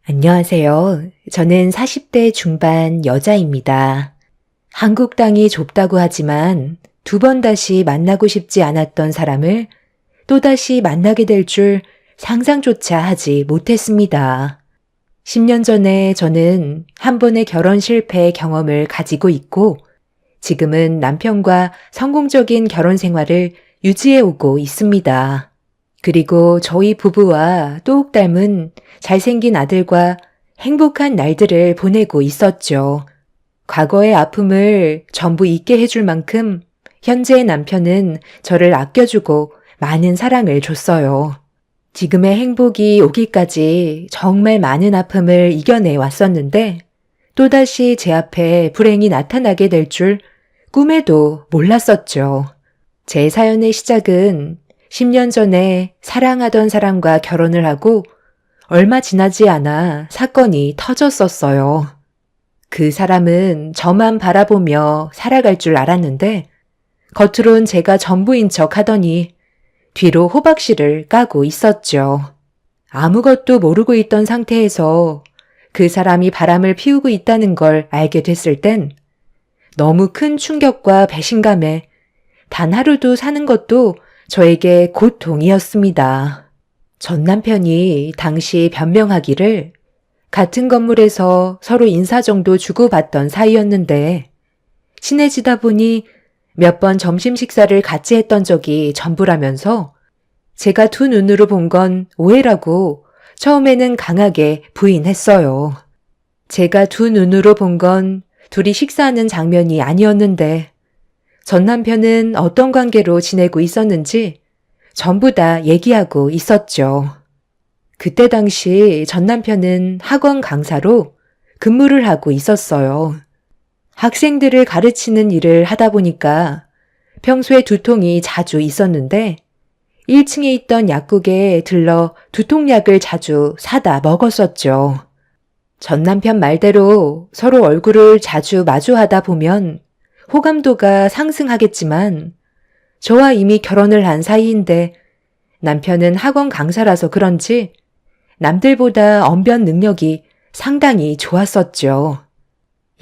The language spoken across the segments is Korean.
안녕하세요. 저는 40대 중반 여자입니다. 한국 땅이 좁다고 하지만 두 번 다시 만나고 싶지 않았던 사람을 또다시 만나게 될 줄 상상조차 하지 못했습니다. 10년 전에 저는 한 번의 결혼 실패 경험을 가지고 있고 지금은 남편과 성공적인 결혼 생활을 유지해 오고 있습니다. 그리고 저희 부부와 똑 닮은 잘생긴 아들과 행복한 날들을 보내고 있었죠. 과거의 아픔을 전부 잊게 해줄 만큼 현재의 남편은 저를 아껴주고 많은 사랑을 줬어요. 지금의 행복이 오기까지 정말 많은 아픔을 이겨내 왔었는데 또다시 제 앞에 불행이 나타나게 될 줄 꿈에도 몰랐었죠. 제 사연의 시작은 10년 전에 사랑하던 사람과 결혼을 하고 얼마 지나지 않아 사건이 터졌었어요. 그 사람은 저만 바라보며 살아갈 줄 알았는데 겉으론 제가 전부인 척 하더니 뒤로 호박씨를 까고 있었죠. 아무것도 모르고 있던 상태에서 그 사람이 바람을 피우고 있다는 걸 알게 됐을 땐 너무 큰 충격과 배신감에 단 하루도 사는 것도 저에게 고통이었습니다. 전 남편이 당시 변명하기를 같은 건물에서 서로 인사 정도 주고받던 사이였는데 친해지다 보니 몇 번 점심 식사를 같이 했던 적이 전부라면서 제가 두 눈으로 본 건 오해라고 처음에는 강하게 부인했어요. 제가 두 눈으로 본 건 둘이 식사하는 장면이 아니었는데 전 남편은 어떤 관계로 지내고 있었는지 전부 다 얘기하고 있었죠. 그때 당시 전 남편은 학원 강사로 근무를 하고 있었어요. 학생들을 가르치는 일을 하다 보니까 평소에 두통이 자주 있었는데 1층에 있던 약국에 들러 두통약을 자주 사다 먹었었죠. 전 남편 말대로 서로 얼굴을 자주 마주하다 보면 호감도가 상승하겠지만 저와 이미 결혼을 한 사이인데 남편은 학원 강사라서 그런지 남들보다 언변 능력이 상당히 좋았었죠.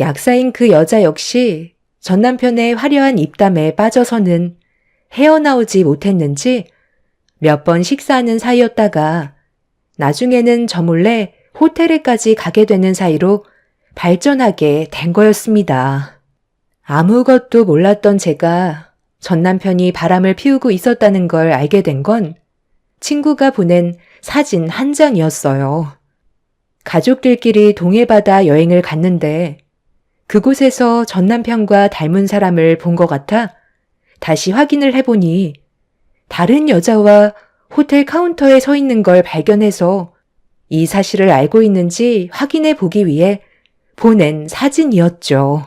약사인 그 여자 역시 전 남편의 화려한 입담에 빠져서는 헤어나오지 못했는지 몇 번 식사하는 사이였다가 나중에는 저 몰래 호텔에까지 가게 되는 사이로 발전하게 된 거였습니다. 아무것도 몰랐던 제가 전 남편이 바람을 피우고 있었다는 걸 알게 된 건 친구가 보낸 사진 한 장이었어요. 가족들끼리 동해바다 여행을 갔는데 그곳에서 전 남편과 닮은 사람을 본 것 같아 다시 확인을 해보니 다른 여자와 호텔 카운터에 서 있는 걸 발견해서 이 사실을 알고 있는지 확인해 보기 위해 보낸 사진이었죠.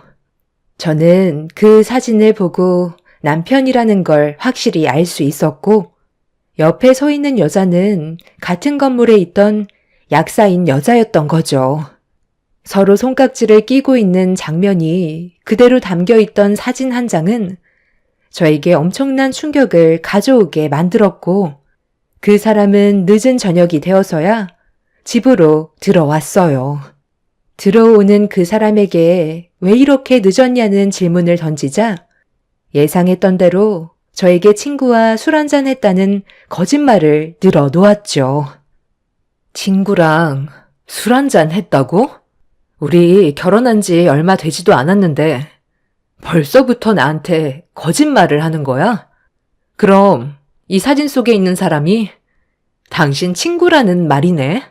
저는 그 사진을 보고 남편이라는 걸 확실히 알 수 있었고 옆에 서 있는 여자는 같은 건물에 있던 약사인 여자였던 거죠. 서로 손깍지를 끼고 있는 장면이 그대로 담겨 있던 사진 한 장은 저에게 엄청난 충격을 가져오게 만들었고 그 사람은 늦은 저녁이 되어서야 집으로 들어왔어요. 들어오는 그 사람에게 왜 이렇게 늦었냐는 질문을 던지자 예상했던 대로 저에게 친구와 술 한잔 했다는 거짓말을 늘어놓았죠. 친구랑 술 한잔 했다고? 우리 결혼한 지 얼마 되지도 않았는데 벌써부터 나한테 거짓말을 하는 거야? 그럼 이 사진 속에 있는 사람이 당신 친구라는 말이네?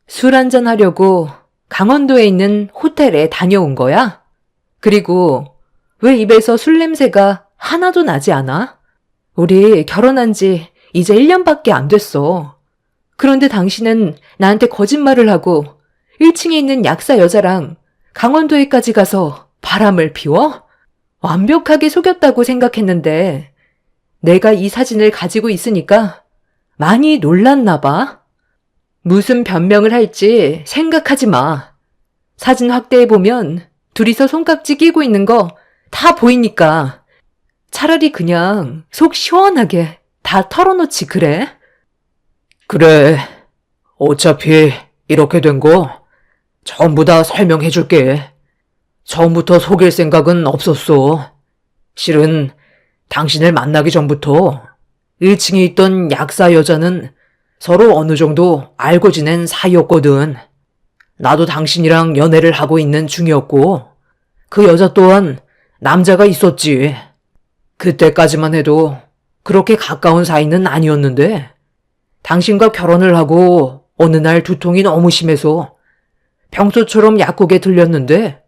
술 한잔 하려고 강원도에 있는 호텔에 다녀온 거야? 그리고 왜 입에서 술 냄새가 하나도 나지 않아? 우리 결혼한 지 이제 1년밖에 안 됐어. 그런데 당신은 나한테 거짓말을 하고 1층에 있는 약사 여자랑 강원도에까지 가서 바람을 피워? 완벽하게 속였다고 생각했는데 내가 이 사진을 가지고 있으니까 많이 놀랐나 봐. 무슨 변명을 할지 생각하지 마. 사진 확대해보면 둘이서 손깍지 끼고 있는 거 다 보이니까 차라리 그냥 속 시원하게 다 털어놓지 그래? 그래. 어차피 이렇게 된 거 전부 다 설명해 줄게. 처음부터 속일 생각은 없었어. 실은 당신을 만나기 전부터 1층에 있던 약사 여자는 서로 어느 정도 알고 지낸 사이였거든. 나도 당신이랑 연애를 하고 있는 중이었고, 그 여자 또한 남자가 있었지. 그때까지만 해도 그렇게 가까운 사이는 아니었는데, 당신과 결혼을 하고 어느 날 두통이 너무 심해서 평소처럼 약국에 들렸는데,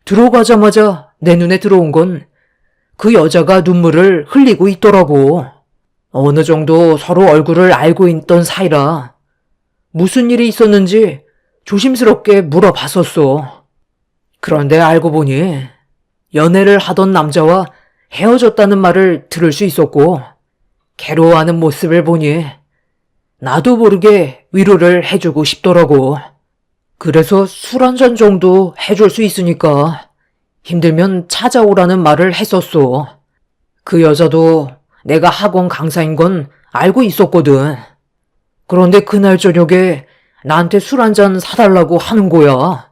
들어가자마자 내 눈에 들어온 건 그 여자가 눈물을 흘리고 있더라고. 어느 정도 서로 얼굴을 알고 있던 사이라 무슨 일이 있었는지 조심스럽게 물어봤었어. 그런데 알고 보니 연애를 하던 남자와 헤어졌다는 말을 들을 수 있었고, 괴로워하는 모습을 보니 나도 모르게 위로를 해주고 싶더라고. 그래서 술 한 잔 정도 해줄 수 있으니까 힘들면 찾아오라는 말을 했었어. 그 여자도 내가 학원 강사인 건 알고 있었거든. 그런데 그날 저녁에 나한테 술 한 잔 사달라고 하는 거야.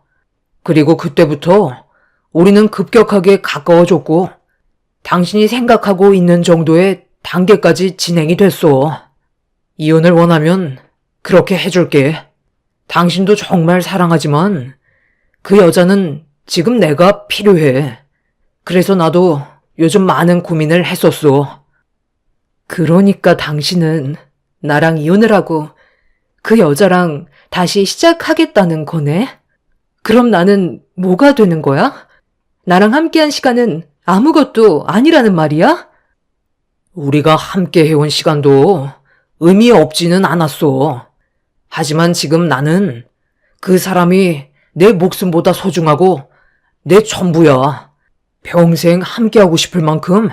그리고 그때부터 우리는 급격하게 가까워졌고, 당신이 생각하고 있는 정도의 단계까지 진행이 됐어. 이혼을 원하면 그렇게 해줄게. 당신도 정말 사랑하지만 그 여자는 지금 내가 필요해. 그래서 나도 요즘 많은 고민을 했었어. 그러니까 당신은 나랑 이혼을 하고 그 여자랑 다시 시작하겠다는 거네? 그럼 나는 뭐가 되는 거야? 나랑 함께한 시간은 아무것도 아니라는 말이야? 우리가 함께 해온 시간도 의미 없지는 않았어. 하지만 지금 나는 그 사람이 내 목숨보다 소중하고 내 전부야. 평생 함께하고 싶을 만큼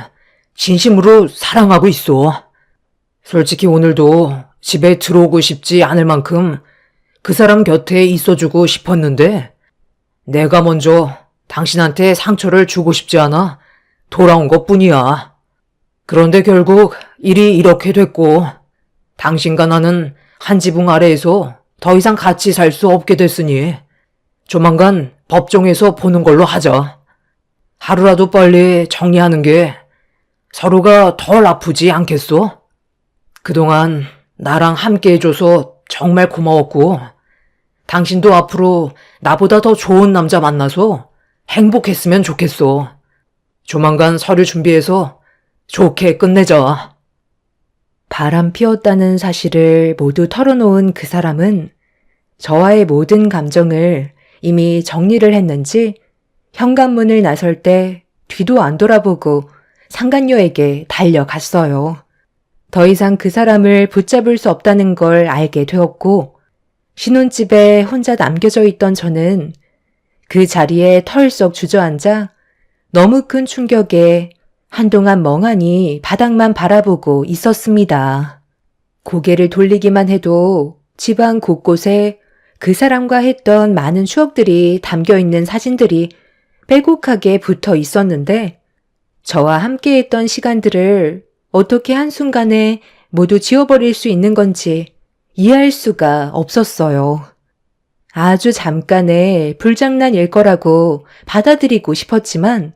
진심으로 사랑하고 있어. 솔직히 오늘도 집에 들어오고 싶지 않을 만큼 그 사람 곁에 있어주고 싶었는데, 내가 먼저 당신한테 상처를 주고 싶지 않아 돌아온 것뿐이야. 그런데 결국 일이 이렇게 됐고, 당신과 나는 한 지붕 아래에서 더 이상 같이 살 수 없게 됐으니 조만간 법정에서 보는 걸로 하자. 하루라도 빨리 정리하는 게 서로가 덜 아프지 않겠어? 그동안 나랑 함께 해줘서 정말 고마웠고, 당신도 앞으로 나보다 더 좋은 남자 만나서 행복했으면 좋겠어. 조만간 서류 준비해서 좋게 끝내자. 바람 피웠다는 사실을 모두 털어놓은 그 사람은 저와의 모든 감정을 이미 정리를 했는지 현관문을 나설 때 뒤도 안 돌아보고 상간녀에게 달려갔어요. 더 이상 그 사람을 붙잡을 수 없다는 걸 알게 되었고, 신혼집에 혼자 남겨져 있던 저는 그 자리에 털썩 주저앉아 너무 큰 충격에 한동안 멍하니 바닥만 바라보고 있었습니다. 고개를 돌리기만 해도 집안 곳곳에 그 사람과 했던 많은 추억들이 담겨있는 사진들이 빼곡하게 붙어 있었는데, 저와 함께했던 시간들을 어떻게 한순간에 모두 지워버릴 수 있는 건지 이해할 수가 없었어요. 아주 잠깐의 불장난일 거라고 받아들이고 싶었지만,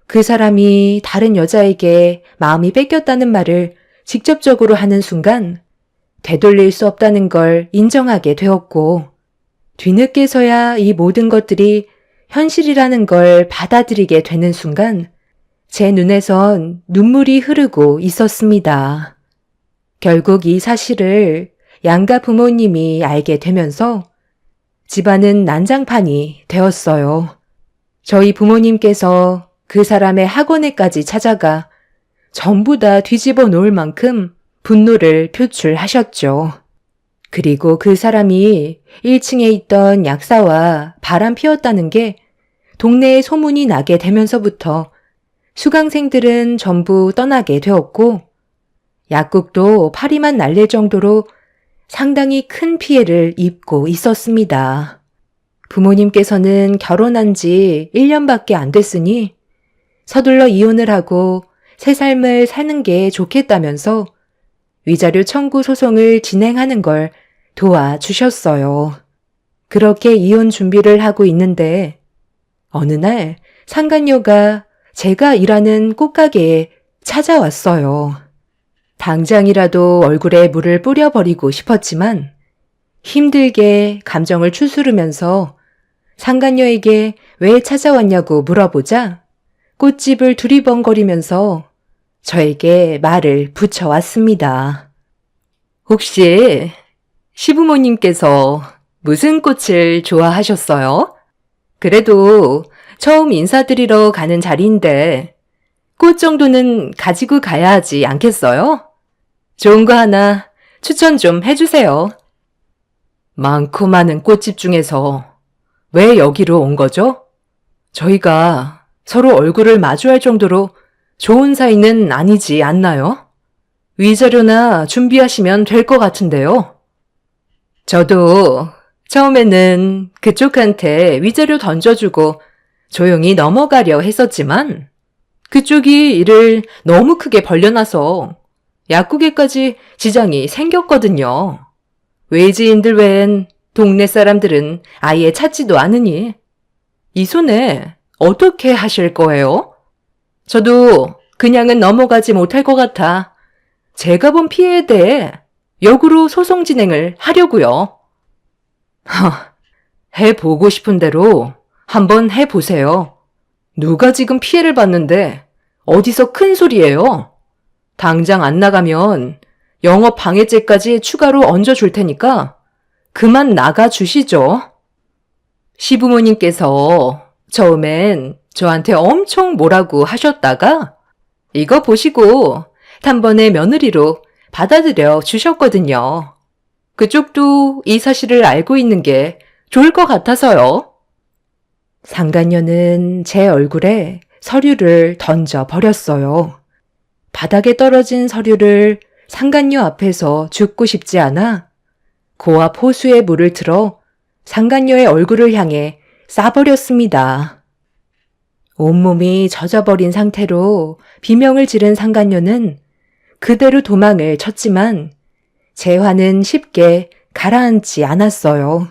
그 사람이 다른 여자에게 마음이 뺏겼다는 말을 직접적으로 하는 순간 되돌릴 수 없다는 걸 인정하게 되었고, 뒤늦게서야 이 모든 것들이 현실이라는 걸 받아들이게 되는 순간 제 눈에선 눈물이 흐르고 있었습니다. 결국 이 사실을 양가 부모님이 알게 되면서 집안은 난장판이 되었어요. 저희 부모님께서 그 사람의 학원에까지 찾아가 전부 다 뒤집어 놓을 만큼 분노를 표출하셨죠. 그리고 그 사람이 1층에 있던 약사와 바람 피웠다는 게 동네에 소문이 나게 되면서부터 수강생들은 전부 떠나게 되었고, 약국도 파리만 날릴 정도로 상당히 큰 피해를 입고 있었습니다. 부모님께서는 결혼한 지 1년밖에 안 됐으니 서둘러 이혼을 하고 새 삶을 사는 게 좋겠다면서 위자료 청구 소송을 진행하는 걸 도와주셨어요. 그렇게 이혼 준비를 하고 있는데 어느 날 상간녀가 제가 일하는 꽃가게에 찾아왔어요. 당장이라도 얼굴에 물을 뿌려버리고 싶었지만 힘들게 감정을 추스르면서 상간녀에게 왜 찾아왔냐고 물어보자 꽃집을 두리번거리면서 저에게 말을 붙여왔습니다. 혹시 시부모님께서 무슨 꽃을 좋아하셨어요? 그래도 처음 인사드리러 가는 자리인데 꽃 정도는 가지고 가야 하지 않겠어요? 좋은 거 하나 추천 좀 해주세요. 많고 많은 꽃집 중에서 왜 여기로 온 거죠? 저희가 서로 얼굴을 마주할 정도로 좋은 사이는 아니지 않나요? 위자료나 준비하시면 될 것 같은데요. 저도 처음에는 그쪽한테 위자료 던져주고 조용히 넘어가려 했었지만 그쪽이 일을 너무 크게 벌려놔서 약국에까지 지장이 생겼거든요. 외지인들 외엔 동네 사람들은 아예 찾지도 않으니 이 손에 어떻게 하실 거예요? 저도 그냥은 넘어가지 못할 것 같아 제가 본 피해에 대해 역으로 소송 진행을 하려고요. 해보고 싶은 대로 한번 해보세요. 누가 지금 피해를 봤는데 어디서 큰 소리예요? 당장 안 나가면 영업 방해죄까지 추가로 얹어줄 테니까 그만 나가주시죠. 시부모님께서 처음엔 저한테 엄청 뭐라고 하셨다가 이거 보시고 단번에 며느리로 받아들여 주셨거든요. 그쪽도 이 사실을 알고 있는 게 좋을 것 같아서요. 상간녀는 제 얼굴에 서류를 던져 버렸어요. 바닥에 떨어진 서류를 상간녀 앞에서 줍고 싶지 않아 고압 호수에 물을 틀어 상간녀의 얼굴을 향해 쏴버렸습니다. 온몸이 젖어버린 상태로 비명을 지른 상간녀는 그대로 도망을 쳤지만 제 화는 쉽게 가라앉지 않았어요.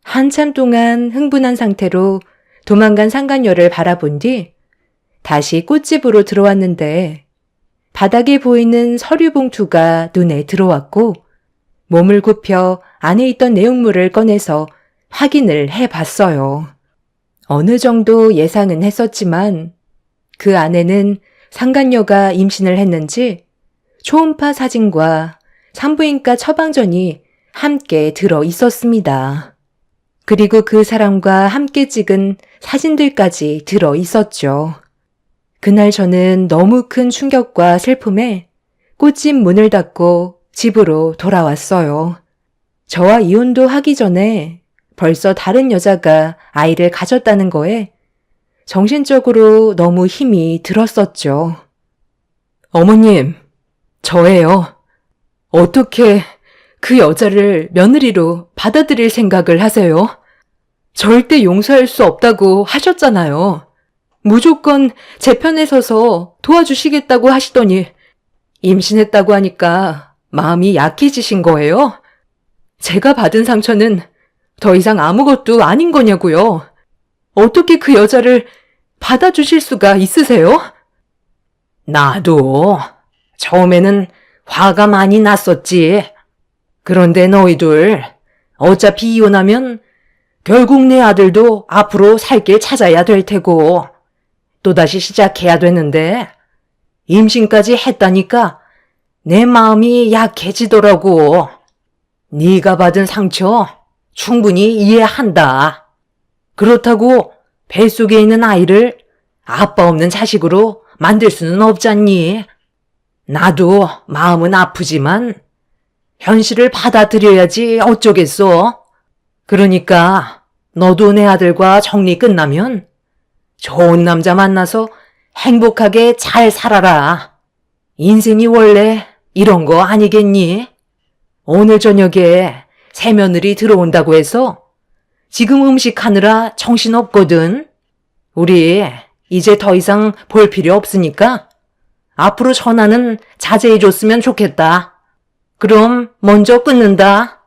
한참 동안 흥분한 상태로 도망간 상간녀를 바라본 뒤 다시 꽃집으로 들어왔는데 바닥에 보이는 서류 봉투가 눈에 들어왔고 몸을 굽혀 안에 있던 내용물을 꺼내서 확인을 해봤어요. 어느 정도 예상은 했었지만 그 안에는 상간녀가 임신을 했는지 초음파 사진과 산부인과 처방전이 함께 들어 있었습니다. 그리고 그 사람과 함께 찍은 사진들까지 들어 있었죠. 그날 저는 너무 큰 충격과 슬픔에 꽃집 문을 닫고 집으로 돌아왔어요. 저와 이혼도 하기 전에 벌써 다른 여자가 아이를 가졌다는 거에 정신적으로 너무 힘이 들었었죠. 어머님, 저예요. 어떻게 그 여자를 며느리로 받아들일 생각을 하세요? 절대 용서할 수 없다고 하셨잖아요. 무조건 제 편에 서서 도와주시겠다고 하시더니 임신했다고 하니까 마음이 약해지신 거예요? 제가 받은 상처는 더 이상 아무것도 아닌 거냐고요. 어떻게 그 여자를 받아주실 수가 있으세요? 나도 처음에는 화가 많이 났었지. 그런데 너희들 어차피 이혼하면 결국 내 아들도 앞으로 살 길 찾아야 될 테고 또다시 시작해야 되는데 임신까지 했다니까 내 마음이 약해지더라고. 네가 받은 상처 충분히 이해한다. 그렇다고 뱃속에 있는 아이를 아빠 없는 자식으로 만들 수는 없잖니. 나도 마음은 아프지만 현실을 받아들여야지 어쩌겠어. 그러니까 너도 내 아들과 정리 끝나면 좋은 남자 만나서 행복하게 잘 살아라. 인생이 원래 이런 거 아니겠니? 오늘 저녁에 새며느리 들어온다고 해서 지금 음식하느라 정신없거든. 우리 이제 더 이상 볼 필요 없으니까 앞으로 전화는 자제해줬으면 좋겠다. 그럼 먼저 끊는다.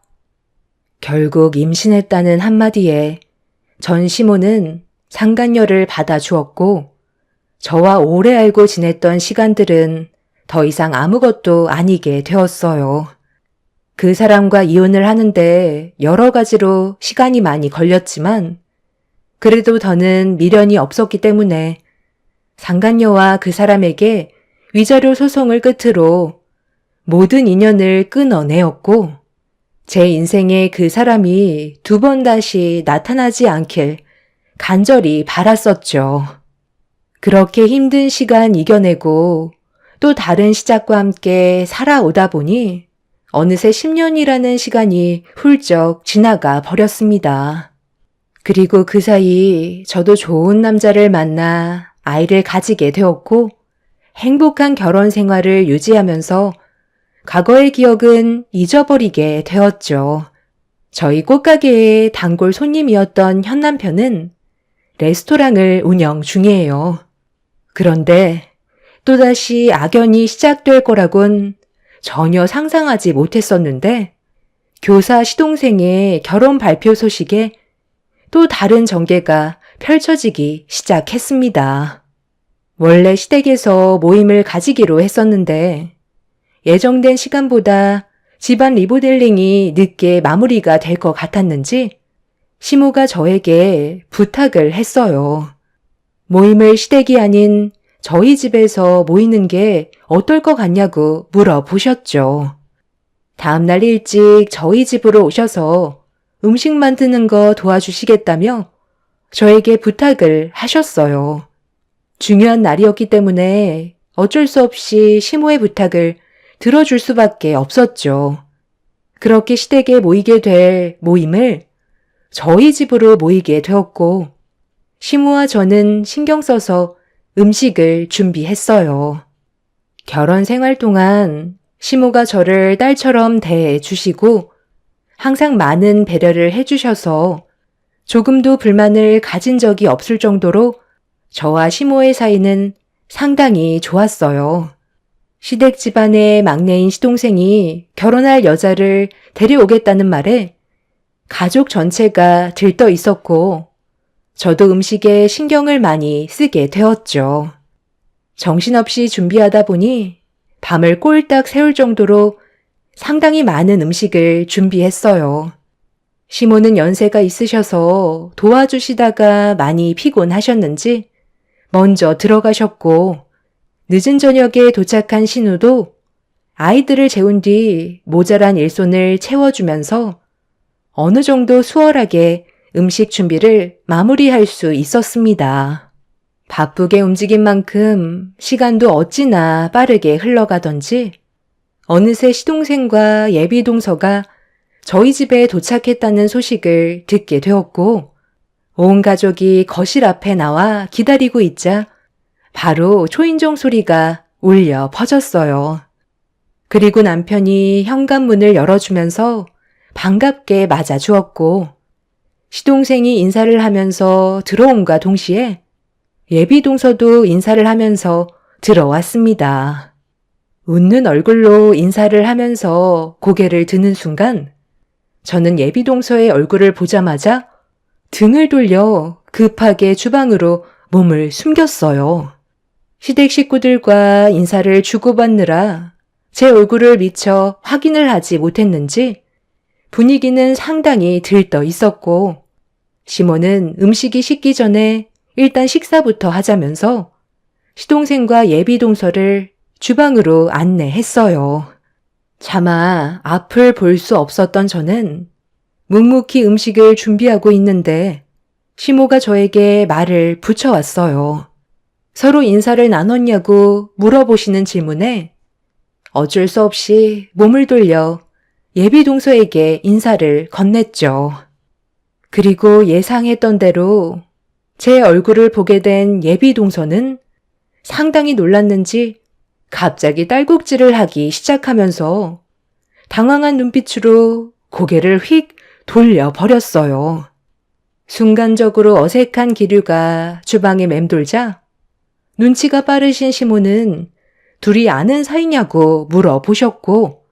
결국 임신했다는 한마디에 전 시모는 상간녀를 받아주었고 저와 오래 알고 지냈던 시간들은 더 이상 아무것도 아니게 되었어요. 그 사람과 이혼을 하는데 여러 가지로 시간이 많이 걸렸지만 그래도 더는 미련이 없었기 때문에 상간녀와 그 사람에게 위자료 소송을 끝으로 모든 인연을 끊어내었고 제 인생에 그 사람이 두 번 다시 나타나지 않길 간절히 바랐었죠. 그렇게 힘든 시간 이겨내고 또 다른 시작과 함께 살아오다 보니 어느새 10년이라는 시간이 훌쩍 지나가 버렸습니다. 그리고 그 사이 저도 좋은 남자를 만나 아이를 가지게 되었고 행복한 결혼 생활을 유지하면서 과거의 기억은 잊어버리게 되었죠. 저희 꽃가게의 단골 손님이었던 현 남편은 레스토랑을 운영 중이에요. 그런데 또다시 악연이 시작될 거라곤 전혀 상상하지 못했었는데 교사 시동생의 결혼 발표 소식에 또 다른 전개가 펼쳐지기 시작했습니다. 원래 시댁에서 모임을 가지기로 했었는데 예정된 시간보다 집안 리모델링이 늦게 마무리가 될 것 같았는지 시모가 저에게 부탁을 했어요. 모임을 시댁이 아닌 저희 집에서 모이는 게 어떨 것 같냐고 물어보셨죠. 다음날 일찍 저희 집으로 오셔서 음식 만드는 거 도와주시겠다며 저에게 부탁을 하셨어요. 중요한 날이었기 때문에 어쩔 수 없이 시모의 부탁을 들어줄 수밖에 없었죠. 그렇게 시댁에 모이게 될 모임을 저희 집으로 모이게 되었고 시모와 저는 신경 써서 음식을 준비했어요. 결혼 생활 동안 시모가 저를 딸처럼 대해 주시고 항상 많은 배려를 해주셔서 조금도 불만을 가진 적이 없을 정도로 저와 시모의 사이는 상당히 좋았어요. 시댁 집안의 막내인 시동생이 결혼할 여자를 데려오겠다는 말에 가족 전체가 들떠 있었고 저도 음식에 신경을 많이 쓰게 되었죠. 정신없이 준비하다 보니 밤을 꼴딱 새울 정도로 상당히 많은 음식을 준비했어요. 시모는 연세가 있으셔서 도와주시다가 많이 피곤하셨는지 먼저 들어가셨고 늦은 저녁에 도착한 신우도 아이들을 재운 뒤 모자란 일손을 채워주면서 어느 정도 수월하게 음식 준비를 마무리할 수 있었습니다. 바쁘게 움직인 만큼 시간도 어찌나 빠르게 흘러가던지 어느새 시동생과 예비동서가 저희 집에 도착했다는 소식을 듣게 되었고 온 가족이 거실 앞에 나와 기다리고 있자 바로 초인종 소리가 울려 퍼졌어요. 그리고 남편이 현관문을 열어주면서 반갑게 맞아주었고 시동생이 인사를 하면서 들어옴과 동시에 예비동서도 인사를 하면서 들어왔습니다. 웃는 얼굴로 인사를 하면서 고개를 드는 순간 저는 예비동서의 얼굴을 보자마자 등을 돌려 급하게 주방으로 몸을 숨겼어요. 시댁 식구들과 인사를 주고받느라 제 얼굴을 미처 확인을 하지 못했는지 분위기는 상당히 들떠 있었고 시모는 음식이 식기 전에 일단 식사부터 하자면서 시동생과 예비동서를 주방으로 안내했어요. 차마 앞을 볼 수 없었던 저는 묵묵히 음식을 준비하고 있는데 시모가 저에게 말을 붙여왔어요. 서로 인사를 나눴냐고 물어보시는 질문에 어쩔 수 없이 몸을 돌려 예비동서에게 인사를 건넸죠. 그리고 예상했던 대로 제 얼굴을 보게 된 예비동서는 상당히 놀랐는지 갑자기 딸꾹질을 하기 시작하면서 당황한 눈빛으로 고개를 휙 돌려버렸어요. 순간적으로 어색한 기류가 주방에 맴돌자 눈치가 빠르신 시모는 둘이 아는 사이냐고 물어보셨고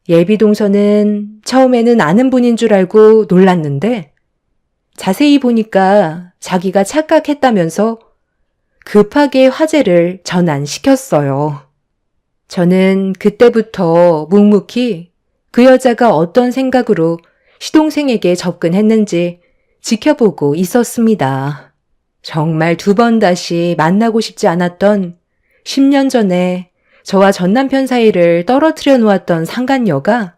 예비동서는 처음에는 아는 분인 줄 알고 놀랐는데 자세히 보니까 자기가 착각했다면서 급하게 화제를 전환시켰어요. 저는 그때부터 묵묵히 그 여자가 어떤 생각으로 시동생에게 접근했는지 지켜보고 있었습니다. 정말 두 번 다시 만나고 싶지 않았던 10년 전에 저와 전남편 사이를 떨어뜨려 놓았던 상간녀가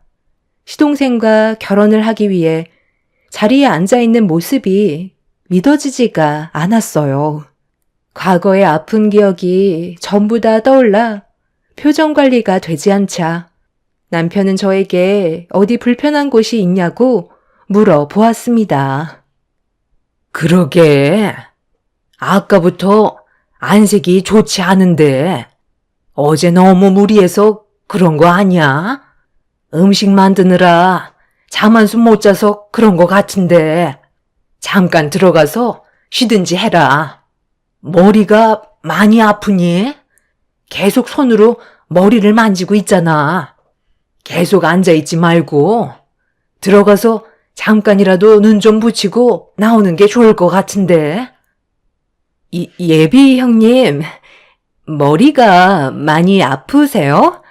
시동생과 결혼을 하기 위해 자리에 앉아있는 모습이 믿어지지가 않았어요. 과거의 아픈 기억이 전부 다 떠올라 표정 관리가 되지 않자 남편은 저에게 어디 불편한 곳이 있냐고 물어보았습니다. 그러게. 아까부터 안색이 좋지 않은데 어제 너무 무리해서 그런 거 아니야? 음식 만드느라 잠 한숨 못 자서 그런 거 같은데 잠깐 들어가서 쉬든지 해라. 머리가 많이 아프니? 계속 손으로 머리를 만지고 있잖아. 계속 앉아있지 말고 들어가서 잠깐이라도 눈 좀 붙이고 나오는 게 좋을 것 같은데. 예비 형님, 머리가 많이 아프세요?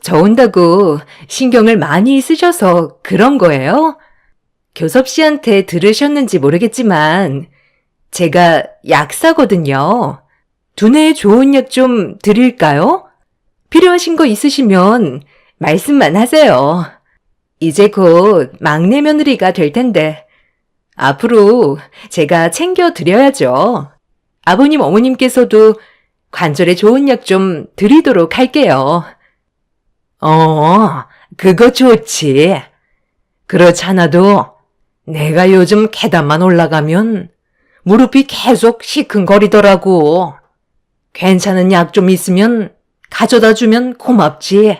저 온다고 신경을 많이 쓰셔서 그런 거예요? 교섭 씨한테 들으셨는지 모르겠지만 제가 약사거든요. 두뇌에 좋은 약 좀 드릴까요? 필요하신 거 있으시면 말씀만 하세요. 이제 곧 막내 며느리가 될 텐데 앞으로 제가 챙겨드려야죠. 아버님 어머님께서도 관절에 좋은 약 좀 드리도록 할게요. 그거 좋지. 그렇잖아도 내가 요즘 계단만 올라가면 무릎이 계속 시큰거리더라고. 괜찮은 약 좀 있으면 가져다 주면 고맙지.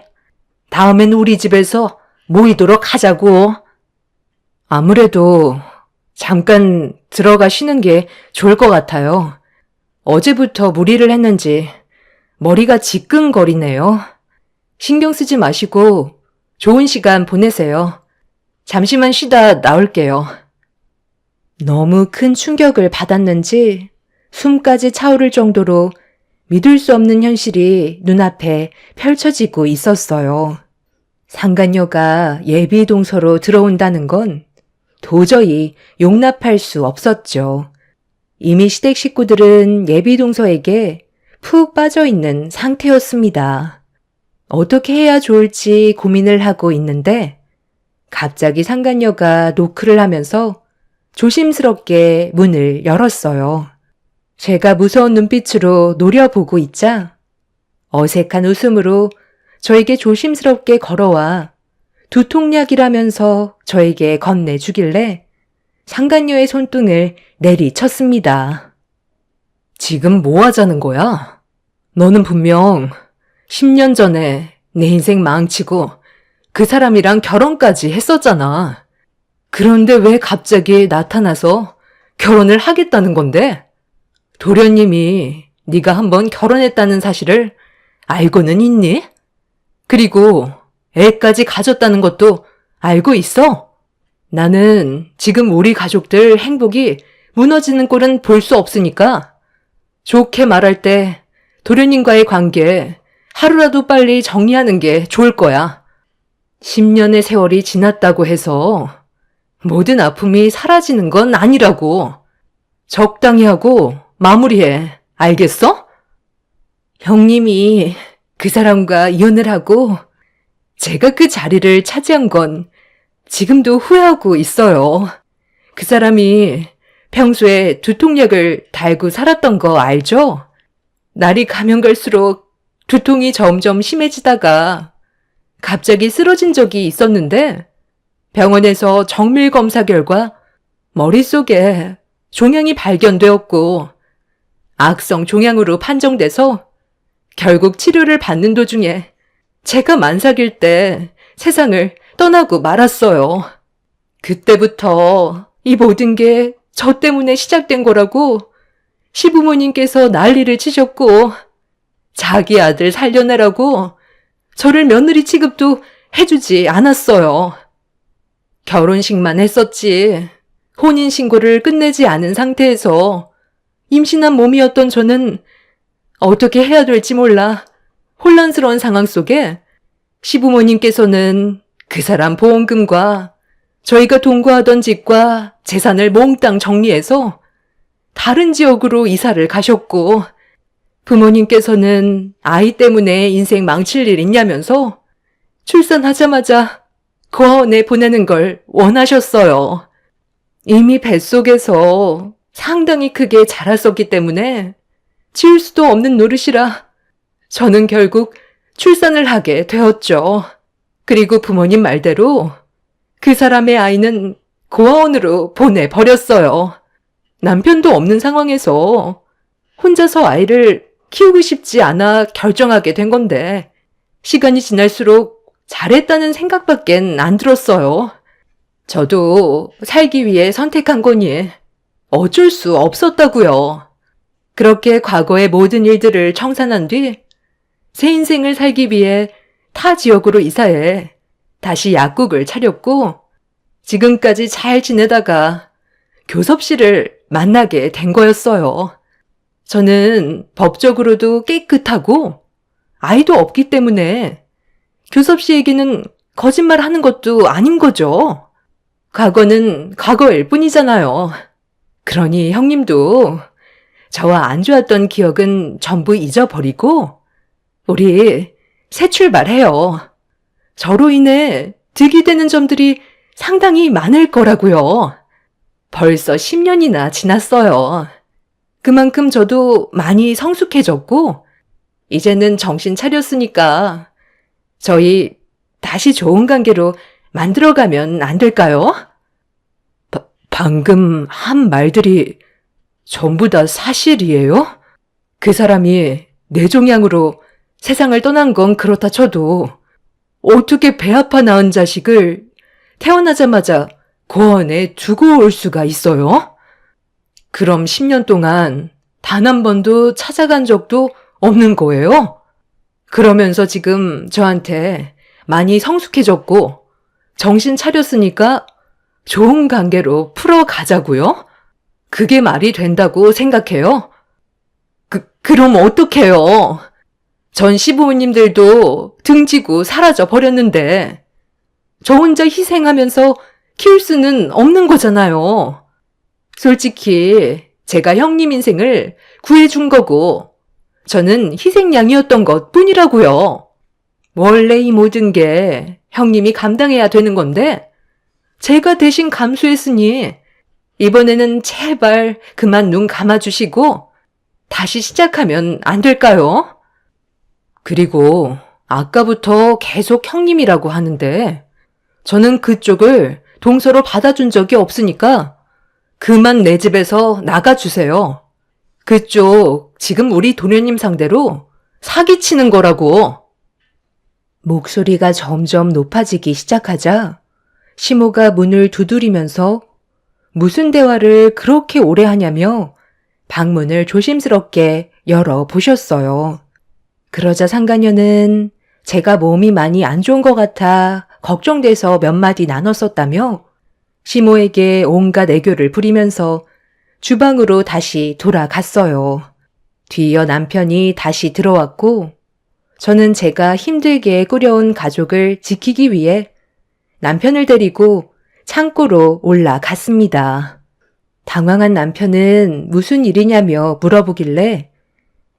다음엔 우리 집에서 모이도록 하자고. 아무래도 잠깐 들어가 쉬는 게 좋을 것 같아요. 어제부터 무리를 했는지 머리가 지끈거리네요. 신경 쓰지 마시고 좋은 시간 보내세요. 잠시만 쉬다 나올게요. 너무 큰 충격을 받았는지 숨까지 차오를 정도로 믿을 수 없는 현실이 눈앞에 펼쳐지고 있었어요. 상간녀가 예비 동서로 들어온다는 건 도저히 용납할 수 없었죠. 이미 시댁 식구들은 예비 동서에게 푹 빠져 있는 상태였습니다. 어떻게 해야 좋을지 고민을 하고 있는데 갑자기 상간녀가 노크를 하면서 조심스럽게 문을 열었어요. 제가 무서운 눈빛으로 노려보고 있자 어색한 웃음으로 저에게 조심스럽게 걸어와 두통약이라면서 저에게 건네주길래 상간녀의 손등을 내리쳤습니다. 지금 뭐 하자는 거야? 너는 분명 10년 전에 내 인생 망치고 그 사람이랑 결혼까지 했었잖아. 그런데 왜 갑자기 나타나서 결혼을 하겠다는 건데? 도련님이 네가 한번 결혼했다는 사실을 알고는 있니? 그리고 애까지 가졌다는 것도 알고 있어? 나는 지금 우리 가족들 행복이 무너지는 꼴은 볼 수 없으니까 좋게 말할 때 도련님과의 관계 하루라도 빨리 정리하는 게 좋을 거야. 10년의 세월이 지났다고 해서 모든 아픔이 사라지는 건 아니라고. 적당히 하고 마무리해. 알겠어? 형님이 그 사람과 이혼을 하고 제가 그 자리를 차지한 건 지금도 후회하고 있어요. 그 사람이 평소에 두통약을 달고 살았던 거 알죠? 날이 가면 갈수록 두통이 점점 심해지다가 갑자기 쓰러진 적이 있었는데 병원에서 정밀 검사 결과 머릿속에 종양이 발견되었고 악성 종양으로 판정돼서 결국 치료를 받는 도중에 제가 만삭일 때 세상을 떠나고 말았어요. 그때부터 이 모든 게 저 때문에 시작된 거라고 시부모님께서 난리를 치셨고 자기 아들 살려내라고 저를 며느리 취급도 해주지 않았어요. 결혼식만 했었지. 혼인신고를 끝내지 않은 상태에서 임신한 몸이었던 저는 어떻게 해야 될지 몰라 혼란스러운 상황 속에 시부모님께서는 그 사람 보험금과 저희가 동거하던 집과 재산을 몽땅 정리해서 다른 지역으로 이사를 가셨고, 부모님께서는 아이 때문에 인생 망칠 일 있냐면서 출산하자마자 고아원에 보내는 걸 원하셨어요. 이미 뱃속에서 상당히 크게 자랐었기 때문에 지울 수도 없는 노릇이라 저는 결국 출산을 하게 되었죠. 그리고 부모님 말대로 그 사람의 아이는 고아원으로 보내버렸어요. 남편도 없는 상황에서 혼자서 아이를 키우고 싶지 않아 결정하게 된 건데 시간이 지날수록 잘했다는 생각밖엔 안 들었어요. 저도 살기 위해 선택한 거니 어쩔 수 없었다고요. 그렇게 과거의 모든 일들을 청산한 뒤 새 인생을 살기 위해 타 지역으로 이사해 다시 약국을 차렸고 지금까지 잘 지내다가 교섭 씨를 만나게 된 거였어요. 저는 법적으로도 깨끗하고 아이도 없기 때문에 교섭 씨에게는 거짓말 하는 것도 아닌 거죠. 과거는 과거일 뿐이잖아요. 그러니 형님도 저와 안 좋았던 기억은 전부 잊어버리고 우리 새 출발해요. 저로 인해 득이 되는 점들이 상당히 많을 거라고요. 벌써 10년이나 지났어요. 그만큼 저도 많이 성숙해졌고 이제는 정신 차렸으니까 저희 다시 좋은 관계로 만들어가면 안 될까요? 방금 한 말들이 전부 다 사실이에요? 그 사람이 뇌종양으로 세상을 떠난 건 그렇다 쳐도 어떻게 배 아파 낳은 자식을 태어나자마자 고아원에 두고 올 수가 있어요? 그럼 10년 동안 단 한 번도 찾아간 적도 없는 거예요? 그러면서 지금 저한테 많이 성숙해졌고 정신 차렸으니까 좋은 관계로 풀어가자고요? 그게 말이 된다고 생각해요? 그럼 어떡해요? 전 시부모님들도 등지고 사라져 버렸는데 저 혼자 희생하면서 키울 수는 없는 거잖아요. 솔직히 제가 형님 인생을 구해준 거고 저는 희생양이었던 것 뿐이라고요. 원래 이 모든 게 형님이 감당해야 되는 건데 제가 대신 감수했으니 이번에는 제발 그만 눈 감아주시고 다시 시작하면 안 될까요? 그리고 아까부터 계속 형님이라고 하는데 저는 그쪽을 동서로 받아준 적이 없으니까 그만 내 집에서 나가주세요. 그쪽 지금 우리 도련님 상대로 사기치는 거라고. 목소리가 점점 높아지기 시작하자 시모가 문을 두드리면서 무슨 대화를 그렇게 오래 하냐며 방문을 조심스럽게 열어보셨어요. 그러자 상가녀는 제가 몸이 많이 안 좋은 것 같아 걱정돼서 몇 마디 나눴었다며 시모에게 온갖 애교를 부리면서 주방으로 다시 돌아갔어요. 뒤이어 남편이 다시 들어왔고 저는 제가 힘들게 꾸려온 가족을 지키기 위해 남편을 데리고 창고로 올라갔습니다. 당황한 남편은 무슨 일이냐며 물어보길래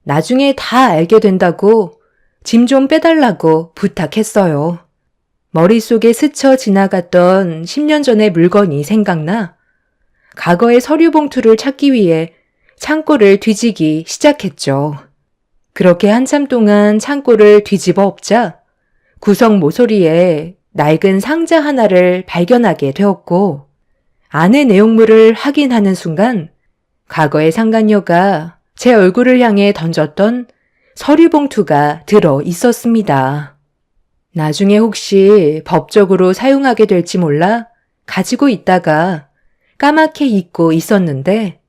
나중에 다 알게 된다고 짐 좀 빼달라고 부탁했어요. 머릿속에 스쳐 지나갔던 10년 전의 물건이 생각나 과거의 서류 봉투를 찾기 위해 창고를 뒤지기 시작했죠. 그렇게 한참 동안 창고를 뒤집어 엎자 구석 모서리에 낡은 상자 하나를 발견하게 되었고 안의 내용물을 확인하는 순간 과거의 상간녀가 제 얼굴을 향해 던졌던 서류 봉투가 들어 있었습니다. 나중에 혹시 법적으로 사용하게 될지 몰라 가지고 있다가 까맣게 잊고 있었는데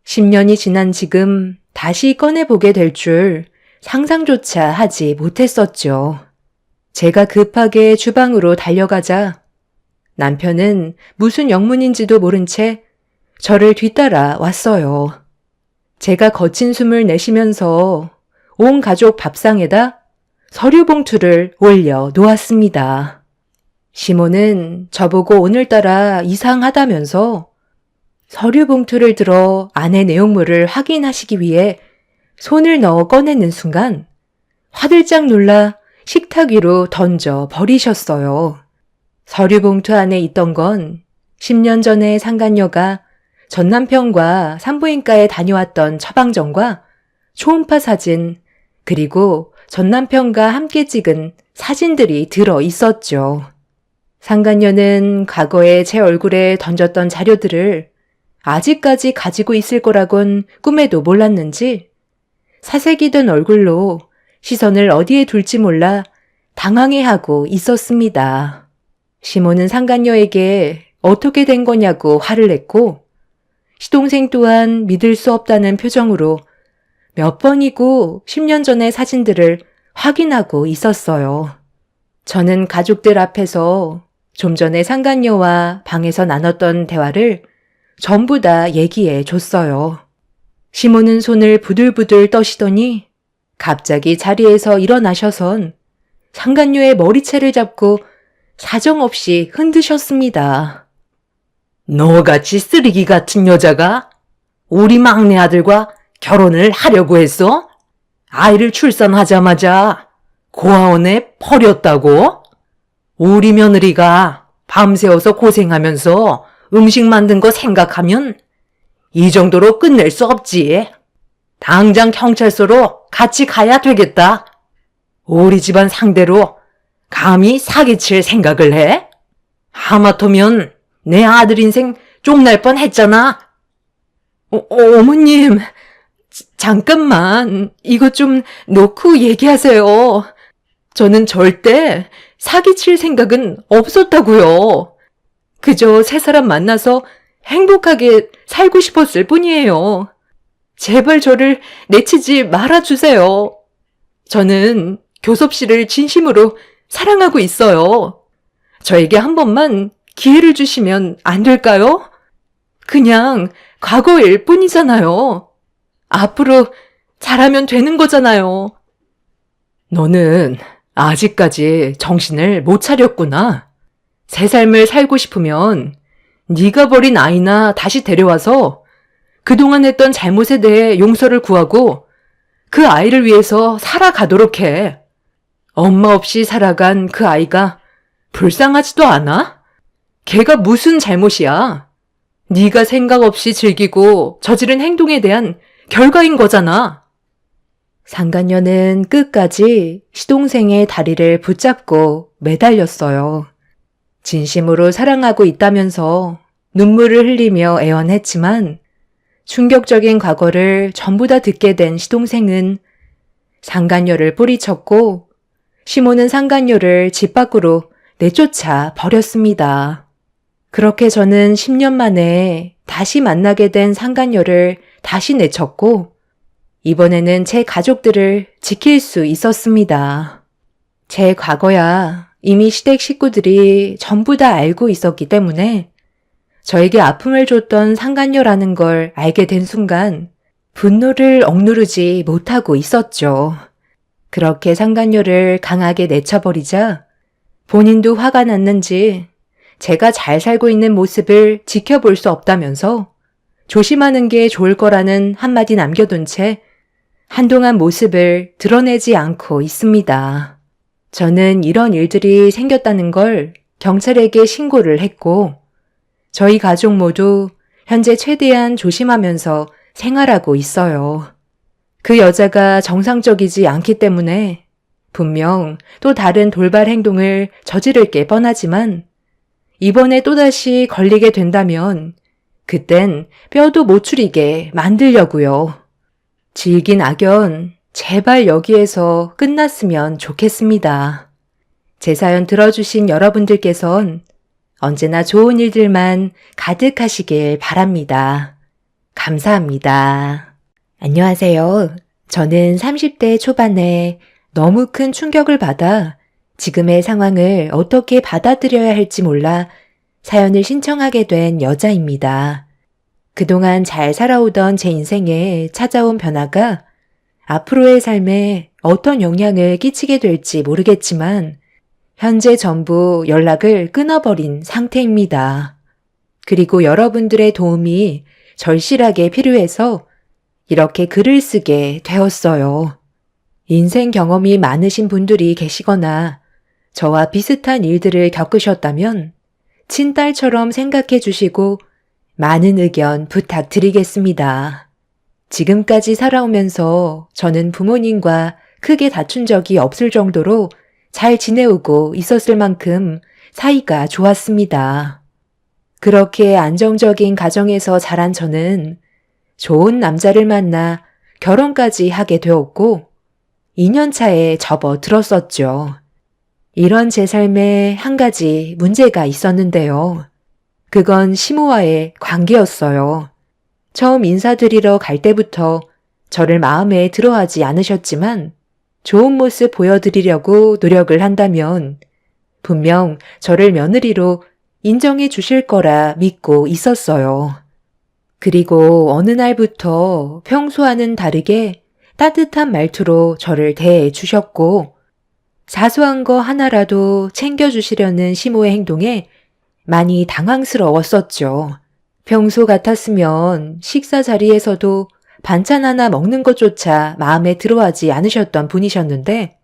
10년이 지난 지금 다시 꺼내보게 될 줄 상상조차 하지 못했었죠. 제가 급하게 주방으로 달려가자 남편은 무슨 영문인지도 모른 채 저를 뒤따라 왔어요. 제가 거친 숨을 내쉬면서 온 가족 밥상에다 서류 봉투를 올려 놓았습니다. 시모는 저보고 오늘따라 이상하다면서 서류 봉투를 들어 안의 내용물을 확인하시기 위해 손을 넣어 꺼내는 순간 화들짝 놀라 식탁 위로 던져 버리셨어요. 서류 봉투 안에 있던 건 10년 전에 상간녀가 전 남편과 산부인과에 다녀왔던 처방전과 초음파 사진, 그리고 전 남편과 함께 찍은 사진들이 들어 있었죠. 상간녀는 과거에 제 얼굴에 던졌던 자료들을 아직까지 가지고 있을 거라곤 꿈에도 몰랐는지 사색이 든 얼굴로 시선을 어디에 둘지 몰라 당황해하고 있었습니다. 시모는 상간녀에게 어떻게 된 거냐고 화를 냈고 시동생 또한 믿을 수 없다는 표정으로 몇 번이고 10년 전의 사진들을 확인하고 있었어요. 저는 가족들 앞에서 좀 전에 상간녀와 방에서 나눴던 대화를 전부 다 얘기해 줬어요. 시모는 손을 부들부들 떠시더니 갑자기 자리에서 일어나셔선 상간녀의 머리채를 잡고 사정없이 흔드셨습니다. 너같이 쓰레기 같은 여자가 우리 막내 아들과 결혼을 하려고 했어? 아이를 출산하자마자 고아원에 버렸다고? 우리 며느리가 밤새워서 고생하면서 음식 만든 거 생각하면 이 정도로 끝낼 수 없지. 당장 경찰서로 같이 가야 되겠다. 우리 집안 상대로 감히 사기칠 생각을 해? 하마터면 내 아들 인생 쪽날 뻔했잖아. 어머님, 잠깐만 이거 좀 놓고 얘기하세요. 저는 절대 사기칠 생각은 없었다고요. 그저 새 사람 만나서 행복하게 살고 싶었을 뿐이에요. 제발 저를 내치지 말아주세요. 저는 교섭 씨를 진심으로 사랑하고 있어요. 저에게 한 번만 기회를 주시면 안 될까요? 그냥 과거일 뿐이잖아요. 앞으로 잘하면 되는 거잖아요. 너는 아직까지 정신을 못 차렸구나. 새 삶을 살고 싶으면 네가 버린 아이나 다시 데려와서 그동안 했던 잘못에 대해 용서를 구하고 그 아이를 위해서 살아가도록 해. 엄마 없이 살아간 그 아이가 불쌍하지도 않아? 걔가 무슨 잘못이야? 네가 생각 없이 즐기고 저지른 행동에 대한 결과인 거잖아. 상간녀는 끝까지 시동생의 다리를 붙잡고 매달렸어요. 진심으로 사랑하고 있다면서 눈물을 흘리며 애원했지만 충격적인 과거를 전부 다 듣게 된 시동생은 상간녀를 뿌리쳤고 시모는 상간녀를 집 밖으로 내쫓아 버렸습니다. 그렇게 저는 10년 만에 다시 만나게 된 상간녀를 다시 내쳤고 이번에는 제 가족들을 지킬 수 있었습니다. 제 과거야 이미 시댁 식구들이 전부 다 알고 있었기 때문에 저에게 아픔을 줬던 상간녀라는 걸 알게 된 순간 분노를 억누르지 못하고 있었죠. 그렇게 상간녀를 강하게 내쳐버리자 본인도 화가 났는지 제가 잘 살고 있는 모습을 지켜볼 수 없다면서 조심하는 게 좋을 거라는 한마디 남겨둔 채 한동안 모습을 드러내지 않고 있습니다. 저는 이런 일들이 생겼다는 걸 경찰에게 신고를 했고 저희 가족 모두 현재 최대한 조심하면서 생활하고 있어요. 그 여자가 정상적이지 않기 때문에 분명 또 다른 돌발 행동을 저지를 게 뻔하지만 이번에 또다시 걸리게 된다면 그땐 뼈도 못 추리게 만들려고요. 질긴 악연, 제발 여기에서 끝났으면 좋겠습니다. 제 사연 들어주신 여러분들께선 언제나 좋은 일들만 가득하시길 바랍니다. 감사합니다. 안녕하세요. 저는 30대 초반에 너무 큰 충격을 받아 지금의 상황을 어떻게 받아들여야 할지 몰라 사연을 신청하게 된 여자입니다. 그동안 잘 살아오던 제 인생에 찾아온 변화가 앞으로의 삶에 어떤 영향을 끼치게 될지 모르겠지만 현재 전부 연락을 끊어버린 상태입니다. 그리고 여러분들의 도움이 절실하게 필요해서 이렇게 글을 쓰게 되었어요. 인생 경험이 많으신 분들이 계시거나 저와 비슷한 일들을 겪으셨다면 친딸처럼 생각해 주시고 많은 의견 부탁드리겠습니다. 지금까지 살아오면서 저는 부모님과 크게 다툰 적이 없을 정도로 잘 지내오고 있었을 만큼 사이가 좋았습니다. 그렇게 안정적인 가정에서 자란 저는 좋은 남자를 만나 결혼까지 하게 되었고 2년 차에 접어들었었죠. 이런 제 삶에 한 가지 문제가 있었는데요. 그건 시모와의 관계였어요. 처음 인사드리러 갈 때부터 저를 마음에 들어하지 않으셨지만 좋은 모습 보여드리려고 노력을 한다면 분명 저를 며느리로 인정해 주실 거라 믿고 있었어요. 그리고 어느 날부터 평소와는 다르게 따뜻한 말투로 저를 대해 주셨고 사소한 거 하나라도 챙겨주시려는 시모의 행동에 많이 당황스러웠었죠. 평소 같았으면 식사 자리에서도 반찬 하나 먹는 것조차 마음에 들어하지 않으셨던 분이셨는데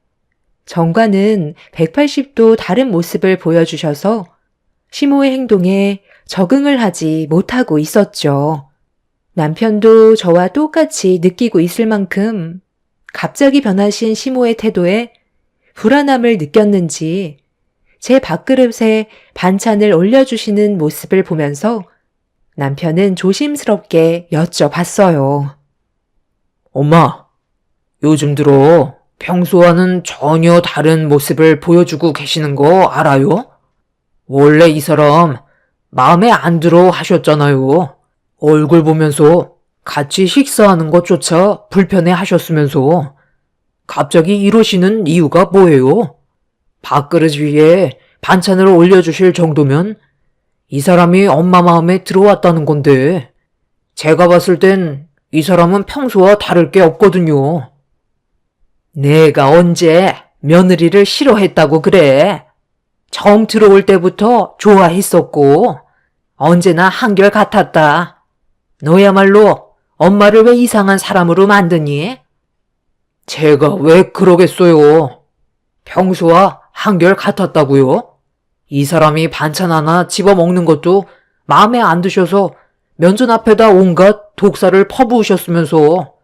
정과는 180도 다른 모습을 보여주셔서 시모의 행동에 적응을 하지 못하고 있었죠. 남편도 저와 똑같이 느끼고 있을 만큼 갑자기 변하신 시모의 태도에 불안함을 느꼈는지 제 밥그릇에 반찬을 올려주시는 모습을 보면서 남편은 조심스럽게 여쭤봤어요. 엄마, 요즘 들어 평소와는 전혀 다른 모습을 보여주고 계시는 거 알아요? 원래 이 사람 마음에 안 들어 하셨잖아요. 얼굴 보면서 같이 식사하는 것조차 불편해 하셨으면서 갑자기 이러시는 이유가 뭐예요? 밥그릇 위에 반찬을 올려주실 정도면 이 사람이 엄마 마음에 들어왔다는 건데 제가 봤을 땐 이 사람은 평소와 다를 게 없거든요. 내가 언제 며느리를 싫어했다고 그래? 처음 들어올 때부터 좋아했었고 언제나 한결같았다. 너야말로 엄마를 왜 이상한 사람으로 만드니? 제가 왜 그러겠어요? 평소와 한결같았다고요? 이 사람이 반찬 하나 집어먹는 것도 마음에 안 드셔서 면전 앞에다 온갖 독사를 퍼부으셨으면서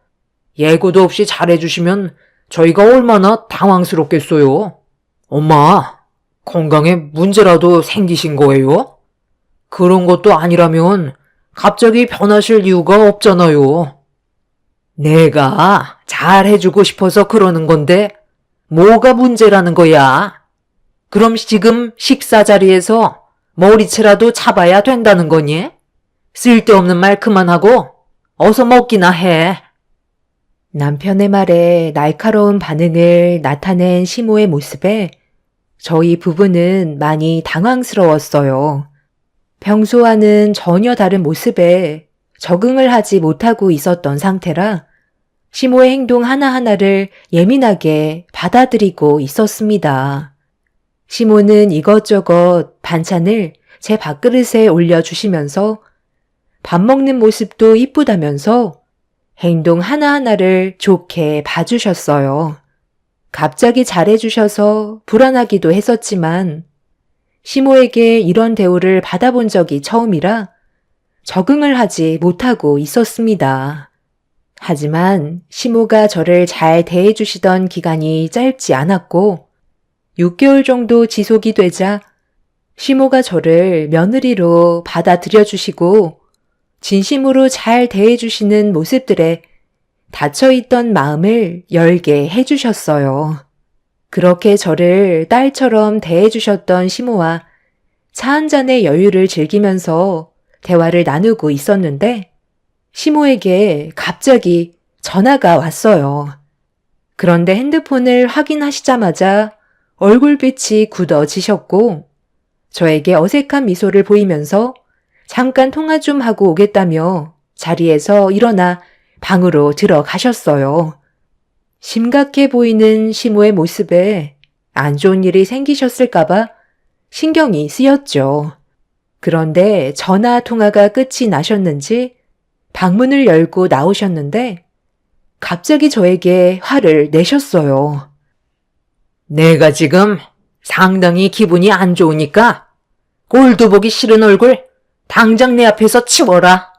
예고도 없이 잘해주시면 저희가 얼마나 당황스럽겠어요? 엄마, 건강에 문제라도 생기신 거예요? 그런 것도 아니라면 갑자기 변하실 이유가 없잖아요. 내가 잘해주고 싶어서 그러는 건데 뭐가 문제라는 거야? 그럼 지금 식사 자리에서 머리채라도 잡아야 된다는 거니? 쓸데없는 말 그만하고 어서 먹기나 해. 남편의 말에 날카로운 반응을 나타낸 시모의 모습에 저희 부부는 많이 당황스러웠어요. 평소와는 전혀 다른 모습에 적응을 하지 못하고 있었던 상태라 시모의 행동 하나하나를 예민하게 받아들이고 있었습니다. 시모는 이것저것 반찬을 제 밥그릇에 올려주시면서 밥 먹는 모습도 이쁘다면서 행동 하나하나를 좋게 봐주셨어요. 갑자기 잘해주셔서 불안하기도 했었지만 시모에게 이런 대우를 받아본 적이 처음이라 적응을 하지 못하고 있었습니다. 하지만 시모가 저를 잘 대해주시던 기간이 짧지 않았고 6개월 정도 지속이 되자 시모가 저를 며느리로 받아들여주시고 진심으로 잘 대해주시는 모습들에 닫혀있던 마음을 열게 해주셨어요. 그렇게 저를 딸처럼 대해주셨던 시모와 차 한 잔의 여유를 즐기면서 대화를 나누고 있었는데 시모에게 갑자기 전화가 왔어요. 그런데 핸드폰을 확인하시자마자 얼굴빛이 굳어지셨고 저에게 어색한 미소를 보이면서 잠깐 통화 좀 하고 오겠다며 자리에서 일어나 방으로 들어가셨어요. 심각해 보이는 시모의 모습에 안 좋은 일이 생기셨을까봐 신경이 쓰였죠. 그런데 전화 통화가 끝이 나셨는지 방문을 열고 나오셨는데 갑자기 저에게 화를 내셨어요. 내가 지금 상당히 기분이 안 좋으니까 꼴도 보기 싫은 얼굴 당장 내 앞에서 치워라.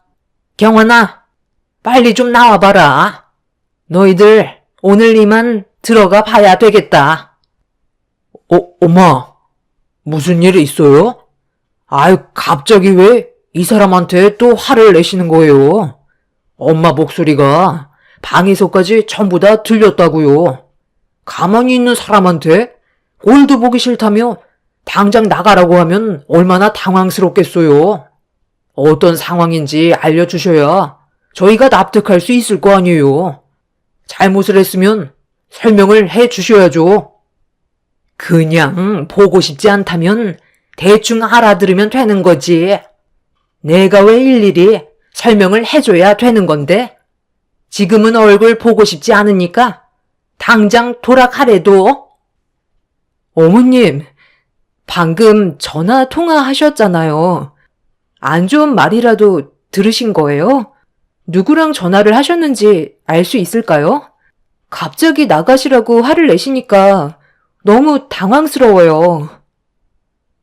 경환아, 빨리 좀 나와봐라. 너희들 오늘 이만 들어가 봐야 되겠다. 엄마, 무슨 일이 있어요? 아유, 갑자기 왜 이 사람한테 또 화를 내시는 거예요? 엄마 목소리가 방에서까지 전부 다 들렸다고요. 가만히 있는 사람한테 꼴도 보기 싫다며 당장 나가라고 하면 얼마나 당황스럽겠어요. 어떤 상황인지 알려주셔야 저희가 납득할 수 있을 거 아니에요. 잘못을 했으면 설명을 해 주셔야죠. 그냥 보고 싶지 않다면 대충 알아들으면 되는 거지. 내가 왜 일일이 설명을 해줘야 되는 건데? 지금은 얼굴 보고 싶지 않으니까 당장 돌아가래도. 어머님, 방금 전화 통화하셨잖아요. 안 좋은 말이라도 들으신 거예요? 누구랑 전화를 하셨는지 알 수 있을까요? 갑자기 나가시라고 화를 내시니까 너무 당황스러워요.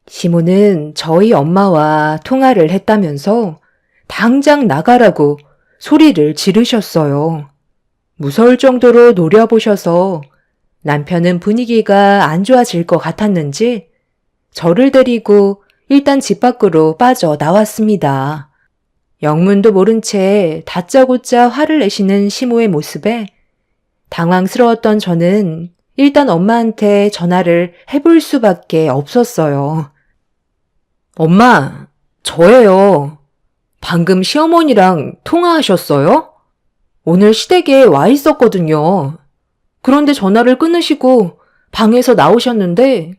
시모는 저희 엄마와 통화를 했다면서 당장 나가라고 소리를 지르셨어요. 무서울 정도로 노려보셔서 남편은 분위기가 안 좋아질 것 같았는지 저를 데리고 일단 집 밖으로 빠져 나왔습니다. 영문도 모른 채 다짜고짜 화를 내시는 시모의 모습에 당황스러웠던 저는 일단 엄마한테 전화를 해볼 수밖에 없었어요. 엄마, 저예요. 방금 시어머니랑 통화하셨어요? 오늘 시댁에 와 있었거든요. 그런데 전화를 끊으시고 방에서 나오셨는데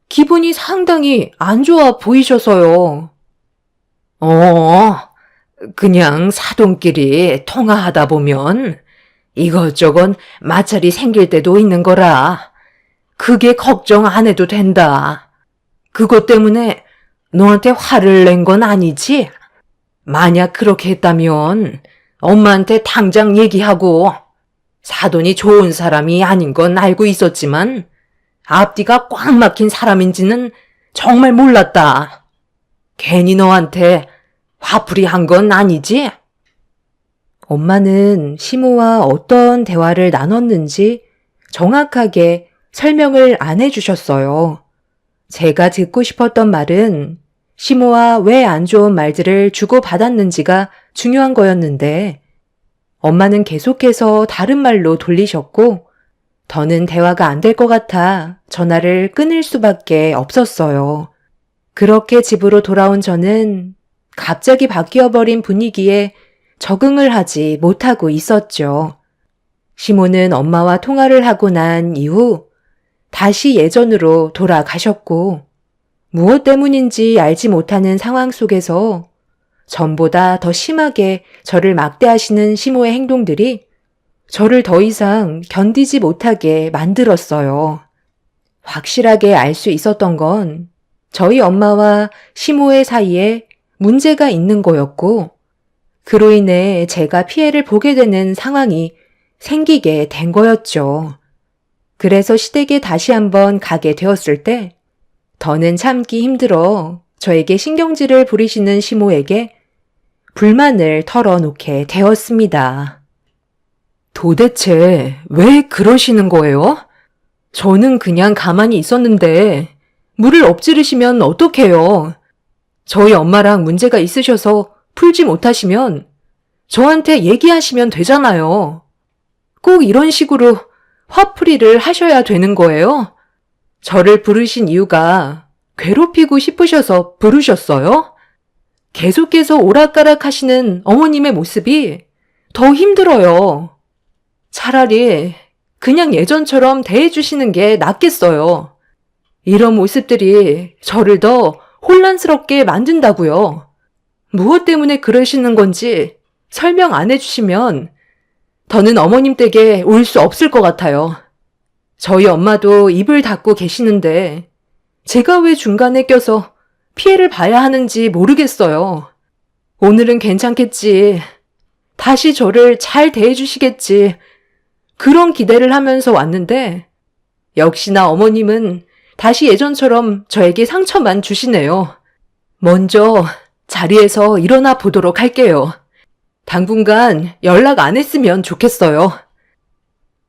기분이 상당히 안 좋아 보이셔서요. 그냥 사돈끼리 통화하다 보면 이것저것 마찰이 생길 때도 있는 거라. 그게 걱정 안 해도 된다. 그것 때문에 너한테 화를 낸 건 아니지? 만약 그렇게 했다면 엄마한테 당장 얘기하고 사돈이 좋은 사람이 아닌 건 알고 있었지만 앞뒤가 꽉 막힌 사람인지는 정말 몰랐다. 괜히 너한테 화풀이 한 건 아니지? 엄마는 시모와 어떤 대화를 나눴는지 정확하게 설명을 안 해주셨어요. 제가 듣고 싶었던 말은 시모와 왜 안 좋은 말들을 주고받았는지가 중요한 거였는데 엄마는 계속해서 다른 말로 돌리셨고 더는 대화가 안 될 것 같아 전화를 끊을 수밖에 없었어요. 그렇게 집으로 돌아온 저는 갑자기 바뀌어버린 분위기에 적응을 하지 못하고 있었죠. 시모는 엄마와 통화를 하고 난 이후 다시 예전으로 돌아가셨고 무엇 때문인지 알지 못하는 상황 속에서 전보다 더 심하게 저를 막대하시는 시모의 행동들이 저를 더 이상 견디지 못하게 만들었어요. 확실하게 알 수 있었던 건 저희 엄마와 시모의 사이에 문제가 있는 거였고 그로 인해 제가 피해를 보게 되는 상황이 생기게 된 거였죠. 그래서 시댁에 다시 한번 가게 되었을 때 더는 참기 힘들어 저에게 신경질을 부리시는 시모에게 불만을 털어놓게 되었습니다. 도대체 왜 그러시는 거예요? 저는 그냥 가만히 있었는데 물을 엎지르시면 어떡해요? 저희 엄마랑 문제가 있으셔서 풀지 못하시면 저한테 얘기하시면 되잖아요. 꼭 이런 식으로 화풀이를 하셔야 되는 거예요? 저를 부르신 이유가 괴롭히고 싶으셔서 부르셨어요? 계속해서 오락가락 하시는 어머님의 모습이 더 힘들어요. 차라리 그냥 예전처럼 대해주시는 게 낫겠어요. 이런 모습들이 저를 더 혼란스럽게 만든다고요. 무엇 때문에 그러시는 건지 설명 안 해주시면 더는 어머님 댁에 올 수 없을 것 같아요. 저희 엄마도 입을 닫고 계시는데 제가 왜 중간에 껴서 피해를 봐야 하는지 모르겠어요. 오늘은 괜찮겠지. 다시 저를 잘 대해주시겠지. 그런 기대를 하면서 왔는데 역시나 어머님은 다시 예전처럼 저에게 상처만 주시네요. 먼저 자리에서 일어나 보도록 할게요. 당분간 연락 안 했으면 좋겠어요.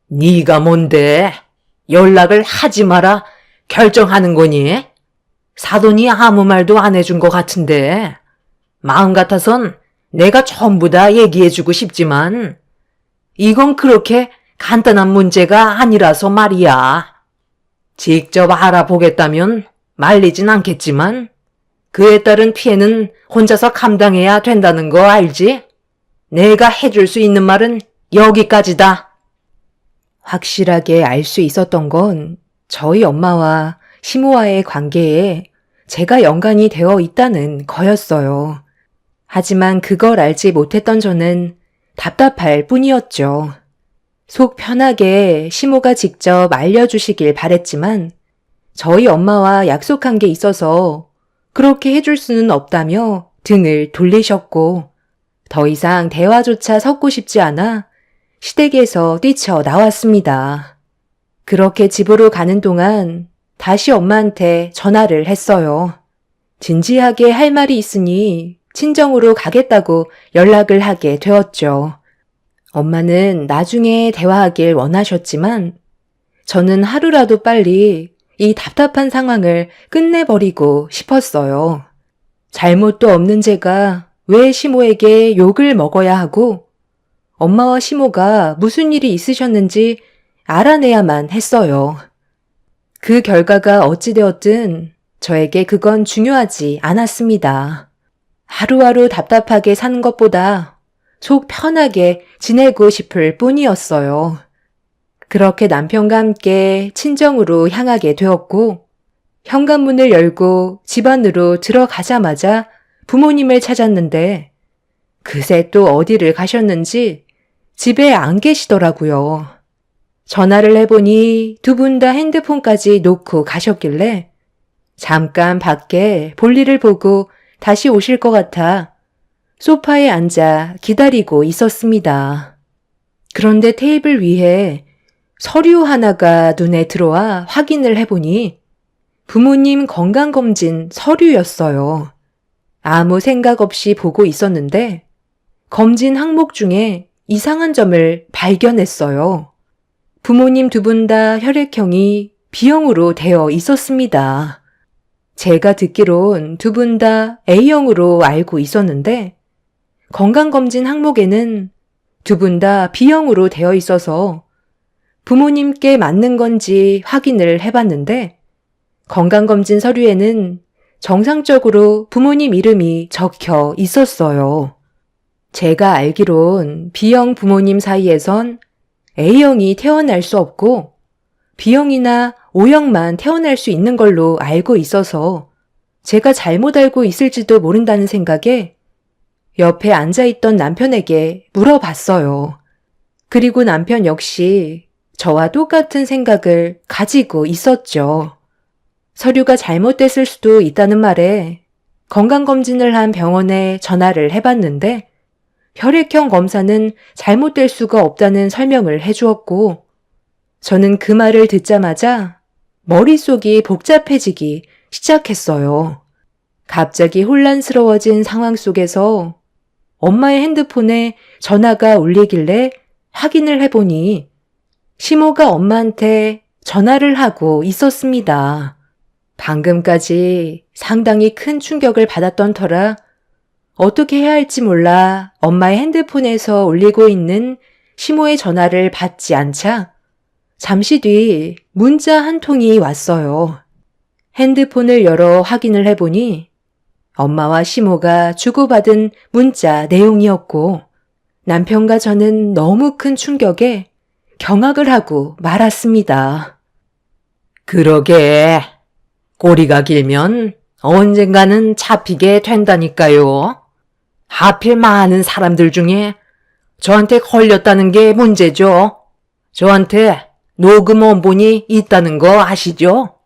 네가 뭔데? 연락을 하지 마라 결정하는 거니? 사돈이 아무 말도 안 해준 것 같은데 마음 같아선 내가 전부 다 얘기해주고 싶지만 이건 그렇게 간단한 문제가 아니라서 말이야. 직접 알아보겠다면 말리진 않겠지만 그에 따른 피해는 혼자서 감당해야 된다는 거 알지? 내가 해줄 수 있는 말은 여기까지다. 확실하게 알 수 있었던 건 저희 엄마와 시모와의 관계에 제가 연관이 되어 있다는 거였어요. 하지만 그걸 알지 못했던 저는 답답할 뿐이었죠. 속 편하게 시모가 직접 알려주시길 바랬지만 저희 엄마와 약속한 게 있어서 그렇게 해줄 수는 없다며 등을 돌리셨고 더 이상 대화조차 섞고 싶지 않아 시댁에서 뛰쳐나왔습니다. 그렇게 집으로 가는 동안 다시 엄마한테 전화를 했어요. 진지하게 할 말이 있으니 친정으로 가겠다고 연락을 하게 되었죠. 엄마는 나중에 대화하길 원하셨지만 저는 하루라도 빨리 이 답답한 상황을 끝내버리고 싶었어요. 잘못도 없는 제가 왜 시모에게 욕을 먹어야 하고 엄마와 시모가 무슨 일이 있으셨는지 알아내야만 했어요. 그 결과가 어찌되었든 저에게 그건 중요하지 않았습니다. 하루하루 답답하게 사는 것보다 속 편하게 지내고 싶을 뿐이었어요. 그렇게 남편과 함께 친정으로 향하게 되었고 현관문을 열고 집 안으로 들어가자마자 부모님을 찾았는데 그새 또 어디를 가셨는지 집에 안 계시더라고요. 전화를 해보니 두 분 다 핸드폰까지 놓고 가셨길래 잠깐 밖에 볼일을 보고 다시 오실 것 같아 소파에 앉아 기다리고 있었습니다. 그런데 테이블 위에 서류 하나가 눈에 들어와 확인을 해보니 부모님 건강검진 서류였어요. 아무 생각 없이 보고 있었는데 검진 항목 중에 이상한 점을 발견했어요. 부모님 두 분 다 혈액형이 B형으로 되어 있었습니다. 제가 듣기론 두 분 다 A형으로 알고 있었는데 건강검진 항목에는 두 분 다 B형으로 되어 있어서 부모님께 맞는 건지 확인을 해봤는데 건강검진 서류에는 정상적으로 부모님 이름이 적혀 있었어요. 제가 알기론 B형 부모님 사이에선 A형이 태어날 수 없고 B형이나 O형만 태어날 수 있는 걸로 알고 있어서 제가 잘못 알고 있을지도 모른다는 생각에 옆에 앉아있던 남편에게 물어봤어요. 그리고 남편 역시 저와 똑같은 생각을 가지고 있었죠. 서류가 잘못됐을 수도 있다는 말에 건강검진을 한 병원에 전화를 해봤는데 혈액형 검사는 잘못될 수가 없다는 설명을 해주었고 저는 그 말을 듣자마자 머릿속이 복잡해지기 시작했어요. 갑자기 혼란스러워진 상황 속에서 엄마의 핸드폰에 전화가 울리길래 확인을 해보니 시모가 엄마한테 전화를 하고 있었습니다. 방금까지 상당히 큰 충격을 받았던 터라 어떻게 해야 할지 몰라 엄마의 핸드폰에서 울리고 있는 시모의 전화를 받지 않자 잠시 뒤 문자 한 통이 왔어요. 핸드폰을 열어 확인을 해보니 엄마와 시모가 주고받은 문자 내용이었고 남편과 저는 너무 큰 충격에 경악을 하고 말았습니다. 그러게 꼬리가 길면 언젠가는 잡히게 된다니까요. 하필 많은 사람들 중에 저한테 걸렸다는 게 문제죠. 저한테 녹음 원본이 있다는 거 아시죠?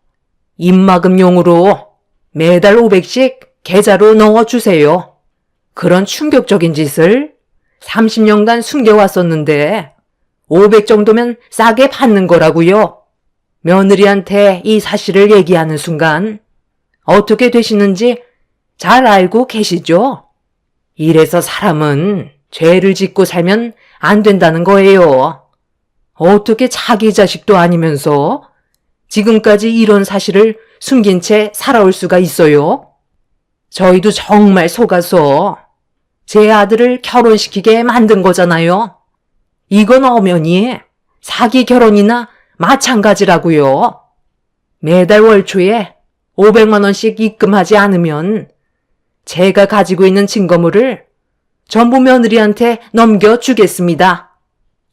입막음용으로 매달 500씩 계좌로 넣어주세요. 그런 충격적인 짓을 30년간 숨겨왔었는데 500 정도면 싸게 받는 거라고요. 며느리한테 이 사실을 얘기하는 순간 어떻게 되시는지 잘 알고 계시죠? 이래서 사람은 죄를 짓고 살면 안 된다는 거예요. 어떻게 자기 자식도 아니면서 지금까지 이런 사실을 숨긴 채 살아올 수가 있어요? 저희도 정말 속아서 제 아들을 결혼시키게 만든 거잖아요. 이건 엄연히 사기 결혼이나 마찬가지라고요. 매달 월초에 500만 원씩 입금하지 않으면 제가 가지고 있는 증거물을 전부 며느리한테 넘겨주겠습니다.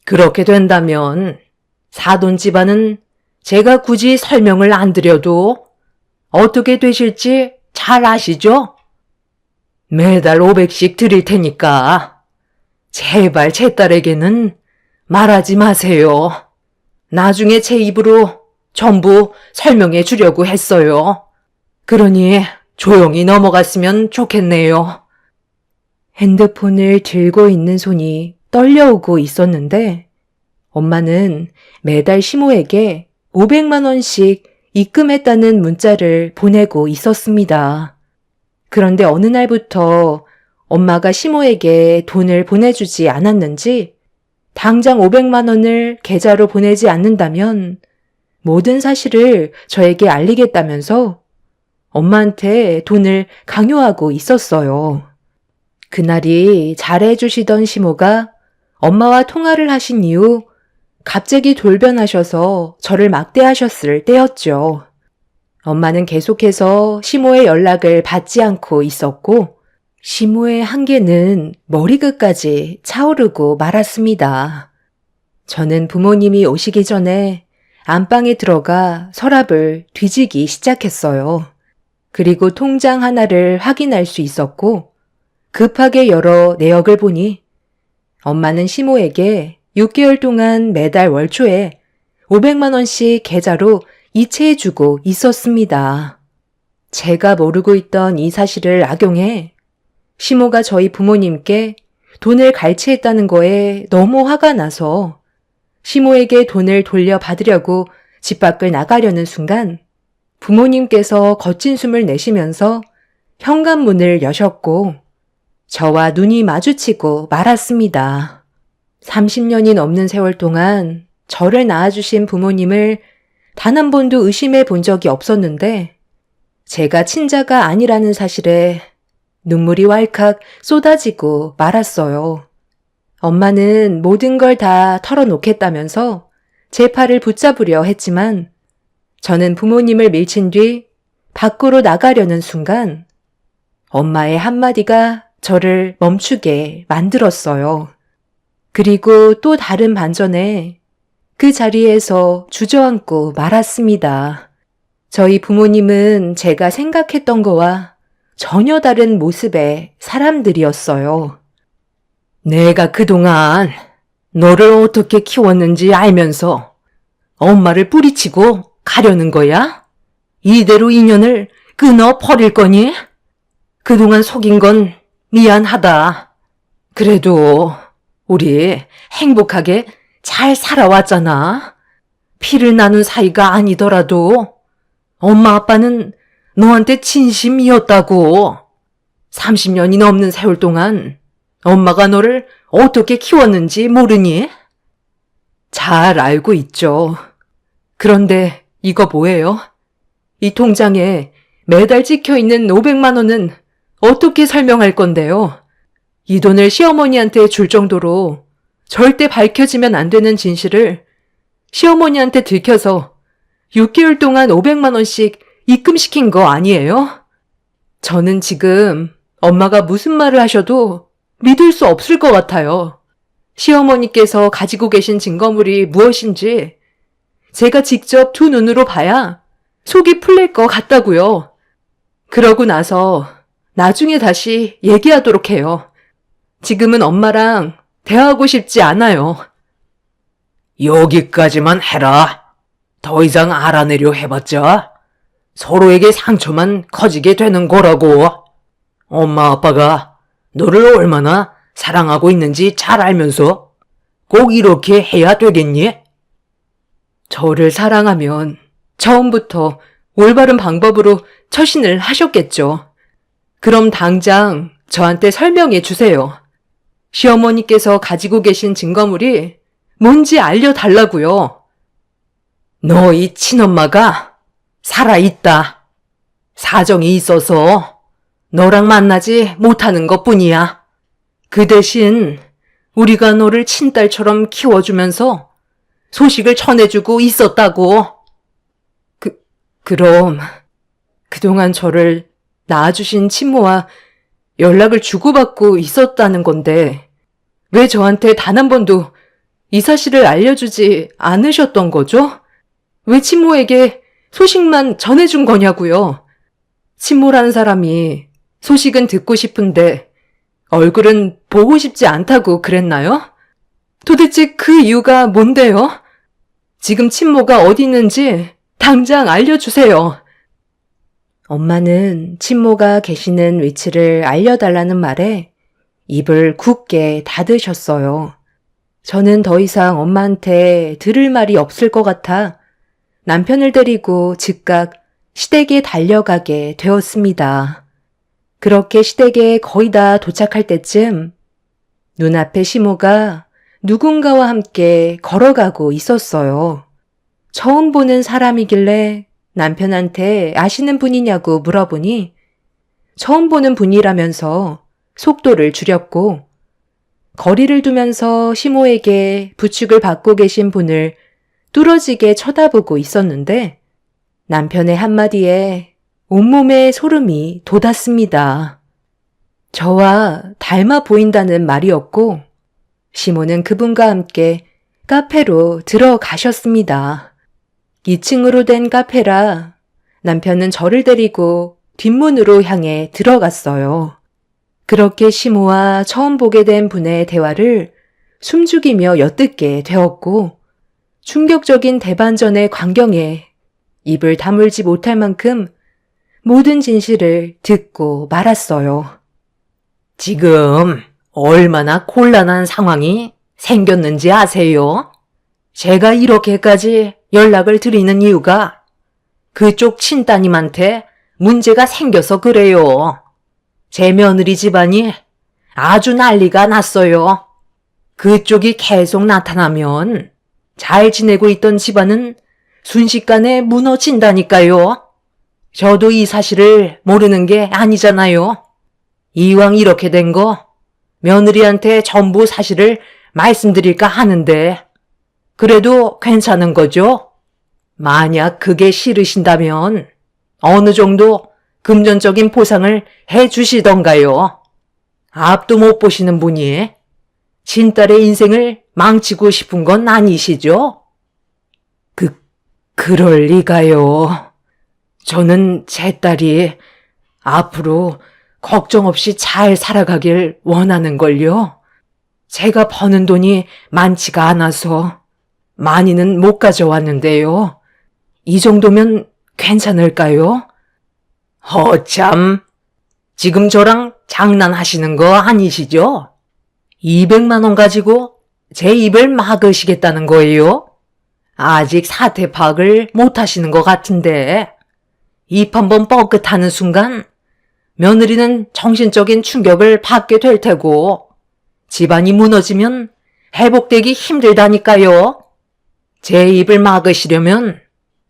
그렇게 된다면 사돈 집안은 제가 굳이 설명을 안 드려도 어떻게 되실지 잘 아시죠? 매달 500씩 드릴 테니까 제발 제 딸에게는 말하지 마세요. 나중에 제 입으로 전부 설명해 주려고 했어요. 그러니 조용히 넘어갔으면 좋겠네요. 핸드폰을 들고 있는 손이 떨려오고 있었는데 엄마는 매달 시모에게 500만 원씩 입금했다는 문자를 보내고 있었습니다. 그런데 어느 날부터 엄마가 시모에게 돈을 보내주지 않았는지 당장 500만 원을 계좌로 보내지 않는다면 모든 사실을 저에게 알리겠다면서 엄마한테 돈을 강요하고 있었어요. 그날이 잘해주시던 시모가 엄마와 통화를 하신 이후 갑자기 돌변하셔서 저를 막대하셨을 때였죠. 엄마는 계속해서 시모의 연락을 받지 않고 있었고 시모의 한계는 머리끝까지 차오르고 말았습니다. 저는 부모님이 오시기 전에 안방에 들어가 서랍을 뒤지기 시작했어요. 그리고 통장 하나를 확인할 수 있었고 급하게 열어 내역을 보니 엄마는 시모에게 6개월 동안 매달 월초에 500만 원씩 계좌로 이체해주고 있었습니다. 제가 모르고 있던 이 사실을 악용해 시모가 저희 부모님께 돈을 갈취했다는 거에 너무 화가 나서 시모에게 돈을 돌려받으려고 집 밖을 나가려는 순간 부모님께서 거친 숨을 내쉬면서 현관문을 여셨고 저와 눈이 마주치고 말았습니다. 30년이 넘는 세월 동안 저를 낳아주신 부모님을 단 한 번도 의심해 본 적이 없었는데 제가 친자가 아니라는 사실에 눈물이 왈칵 쏟아지고 말았어요. 엄마는 모든 걸 다 털어놓겠다면서 제 팔을 붙잡으려 했지만 저는 부모님을 밀친 뒤 밖으로 나가려는 순간 엄마의 한마디가 저를 멈추게 만들었어요. 그리고 또 다른 반전에 그 자리에서 주저앉고 말았습니다. 저희 부모님은 제가 생각했던 거와 전혀 다른 모습의 사람들이었어요. 내가 그동안 너를 어떻게 키웠는지 알면서 엄마를 뿌리치고 가려는 거야? 이대로 인연을 끊어 버릴 거니? 그동안 속인 건 미안하다. 그래도 우리 행복하게 잘 살아왔잖아. 피를 나눈 사이가 아니더라도 엄마 아빠는 너한테 진심이었다고. 30년이 넘는 세월 동안 엄마가 너를 어떻게 키웠는지 모르니? 잘 알고 있죠. 그런데 이거 뭐예요? 이 통장에 매달 찍혀있는 500만 원은 어떻게 설명할 건데요? 이 돈을 시어머니한테 줄 정도로 절대 밝혀지면 안 되는 진실을 시어머니한테 들켜서 6개월 동안 500만 원씩 입금시킨 거 아니에요? 저는 지금 엄마가 무슨 말을 하셔도 믿을 수 없을 것 같아요. 시어머니께서 가지고 계신 증거물이 무엇인지 제가 직접 두 눈으로 봐야 속이 풀릴 것 같다고요. 그러고 나서 나중에 다시 얘기하도록 해요. 지금은 엄마랑 대화하고 싶지 않아요. 여기까지만 해라. 더 이상 알아내려 해봤자 서로에게 상처만 커지게 되는 거라고. 엄마 아빠가 너를 얼마나 사랑하고 있는지 잘 알면서 꼭 이렇게 해야 되겠니? 저를 사랑하면 처음부터 올바른 방법으로 처신을 하셨겠죠. 그럼 당장 저한테 설명해 주세요. 시어머니께서 가지고 계신 증거물이 뭔지 알려달라고요. 너희 친엄마가 살아있다. 사정이 있어서 너랑 만나지 못하는 것뿐이야. 그 대신 우리가 너를 친딸처럼 키워주면서 소식을 전해주고 있었다고. 그럼 그동안 저를 낳아주신 친모와 연락을 주고받고 있었다는 건데 왜 저한테 단 한 번도 이 사실을 알려주지 않으셨던 거죠? 왜 친모에게 소식만 전해준 거냐고요? 친모라는 사람이 소식은 듣고 싶은데 얼굴은 보고 싶지 않다고 그랬나요? 도대체 그 이유가 뭔데요? 지금 친모가 어디 있는지 당장 알려주세요. 엄마는 친모가 계시는 위치를 알려달라는 말에 입을 굳게 닫으셨어요. 저는 더 이상 엄마한테 들을 말이 없을 것 같아 남편을 데리고 즉각 시댁에 달려가게 되었습니다. 그렇게 시댁에 거의 다 도착할 때쯤 눈앞에 시모가 누군가와 함께 걸어가고 있었어요. 처음 보는 사람이길래 남편한테 아시는 분이냐고 물어보니 처음 보는 분이라면서 속도를 줄였고 거리를 두면서 시모에게 부축을 받고 계신 분을 뚫어지게 쳐다보고 있었는데 남편의 한마디에 온몸에 소름이 돋았습니다. 저와 닮아 보인다는 말이었고 시모는 그분과 함께 카페로 들어가셨습니다. 2층으로 된 카페라 남편은 저를 데리고 뒷문으로 향해 들어갔어요. 그렇게 시모와 처음 보게 된 분의 대화를 숨죽이며 엿듣게 되었고 충격적인 대반전의 광경에 입을 다물지 못할 만큼 모든 진실을 듣고 말았어요. 지금 얼마나 곤란한 상황이 생겼는지 아세요? 제가 이렇게까지 연락을 드리는 이유가 그쪽 친따님한테 문제가 생겨서 그래요. 제 며느리 집안이 아주 난리가 났어요. 그쪽이 계속 나타나면 잘 지내고 있던 집안은 순식간에 무너진다니까요. 저도 이 사실을 모르는 게 아니잖아요. 이왕 이렇게 된 거 며느리한테 전부 사실을 말씀드릴까 하는데 그래도 괜찮은 거죠? 만약 그게 싫으신다면 어느 정도 금전적인 보상을 해 주시던가요. 앞도 못 보시는 분이 친딸의 인생을 망치고 싶은 건 아니시죠? 그럴 리가요. 저는 제 딸이 앞으로 걱정 없이 잘 살아가길 원하는 걸요. 제가 버는 돈이 많지가 않아서 많이는 못 가져왔는데요. 이 정도면 괜찮을까요? 허참, 지금 저랑 장난하시는 거 아니시죠? 200만 원 가지고 제 입을 막으시겠다는 거예요? 아직 사태 파악을 못 하시는 것 같은데 입 한번 뻐끗하는 순간 며느리는 정신적인 충격을 받게 될 테고 집안이 무너지면 회복되기 힘들다니까요. 제 입을 막으시려면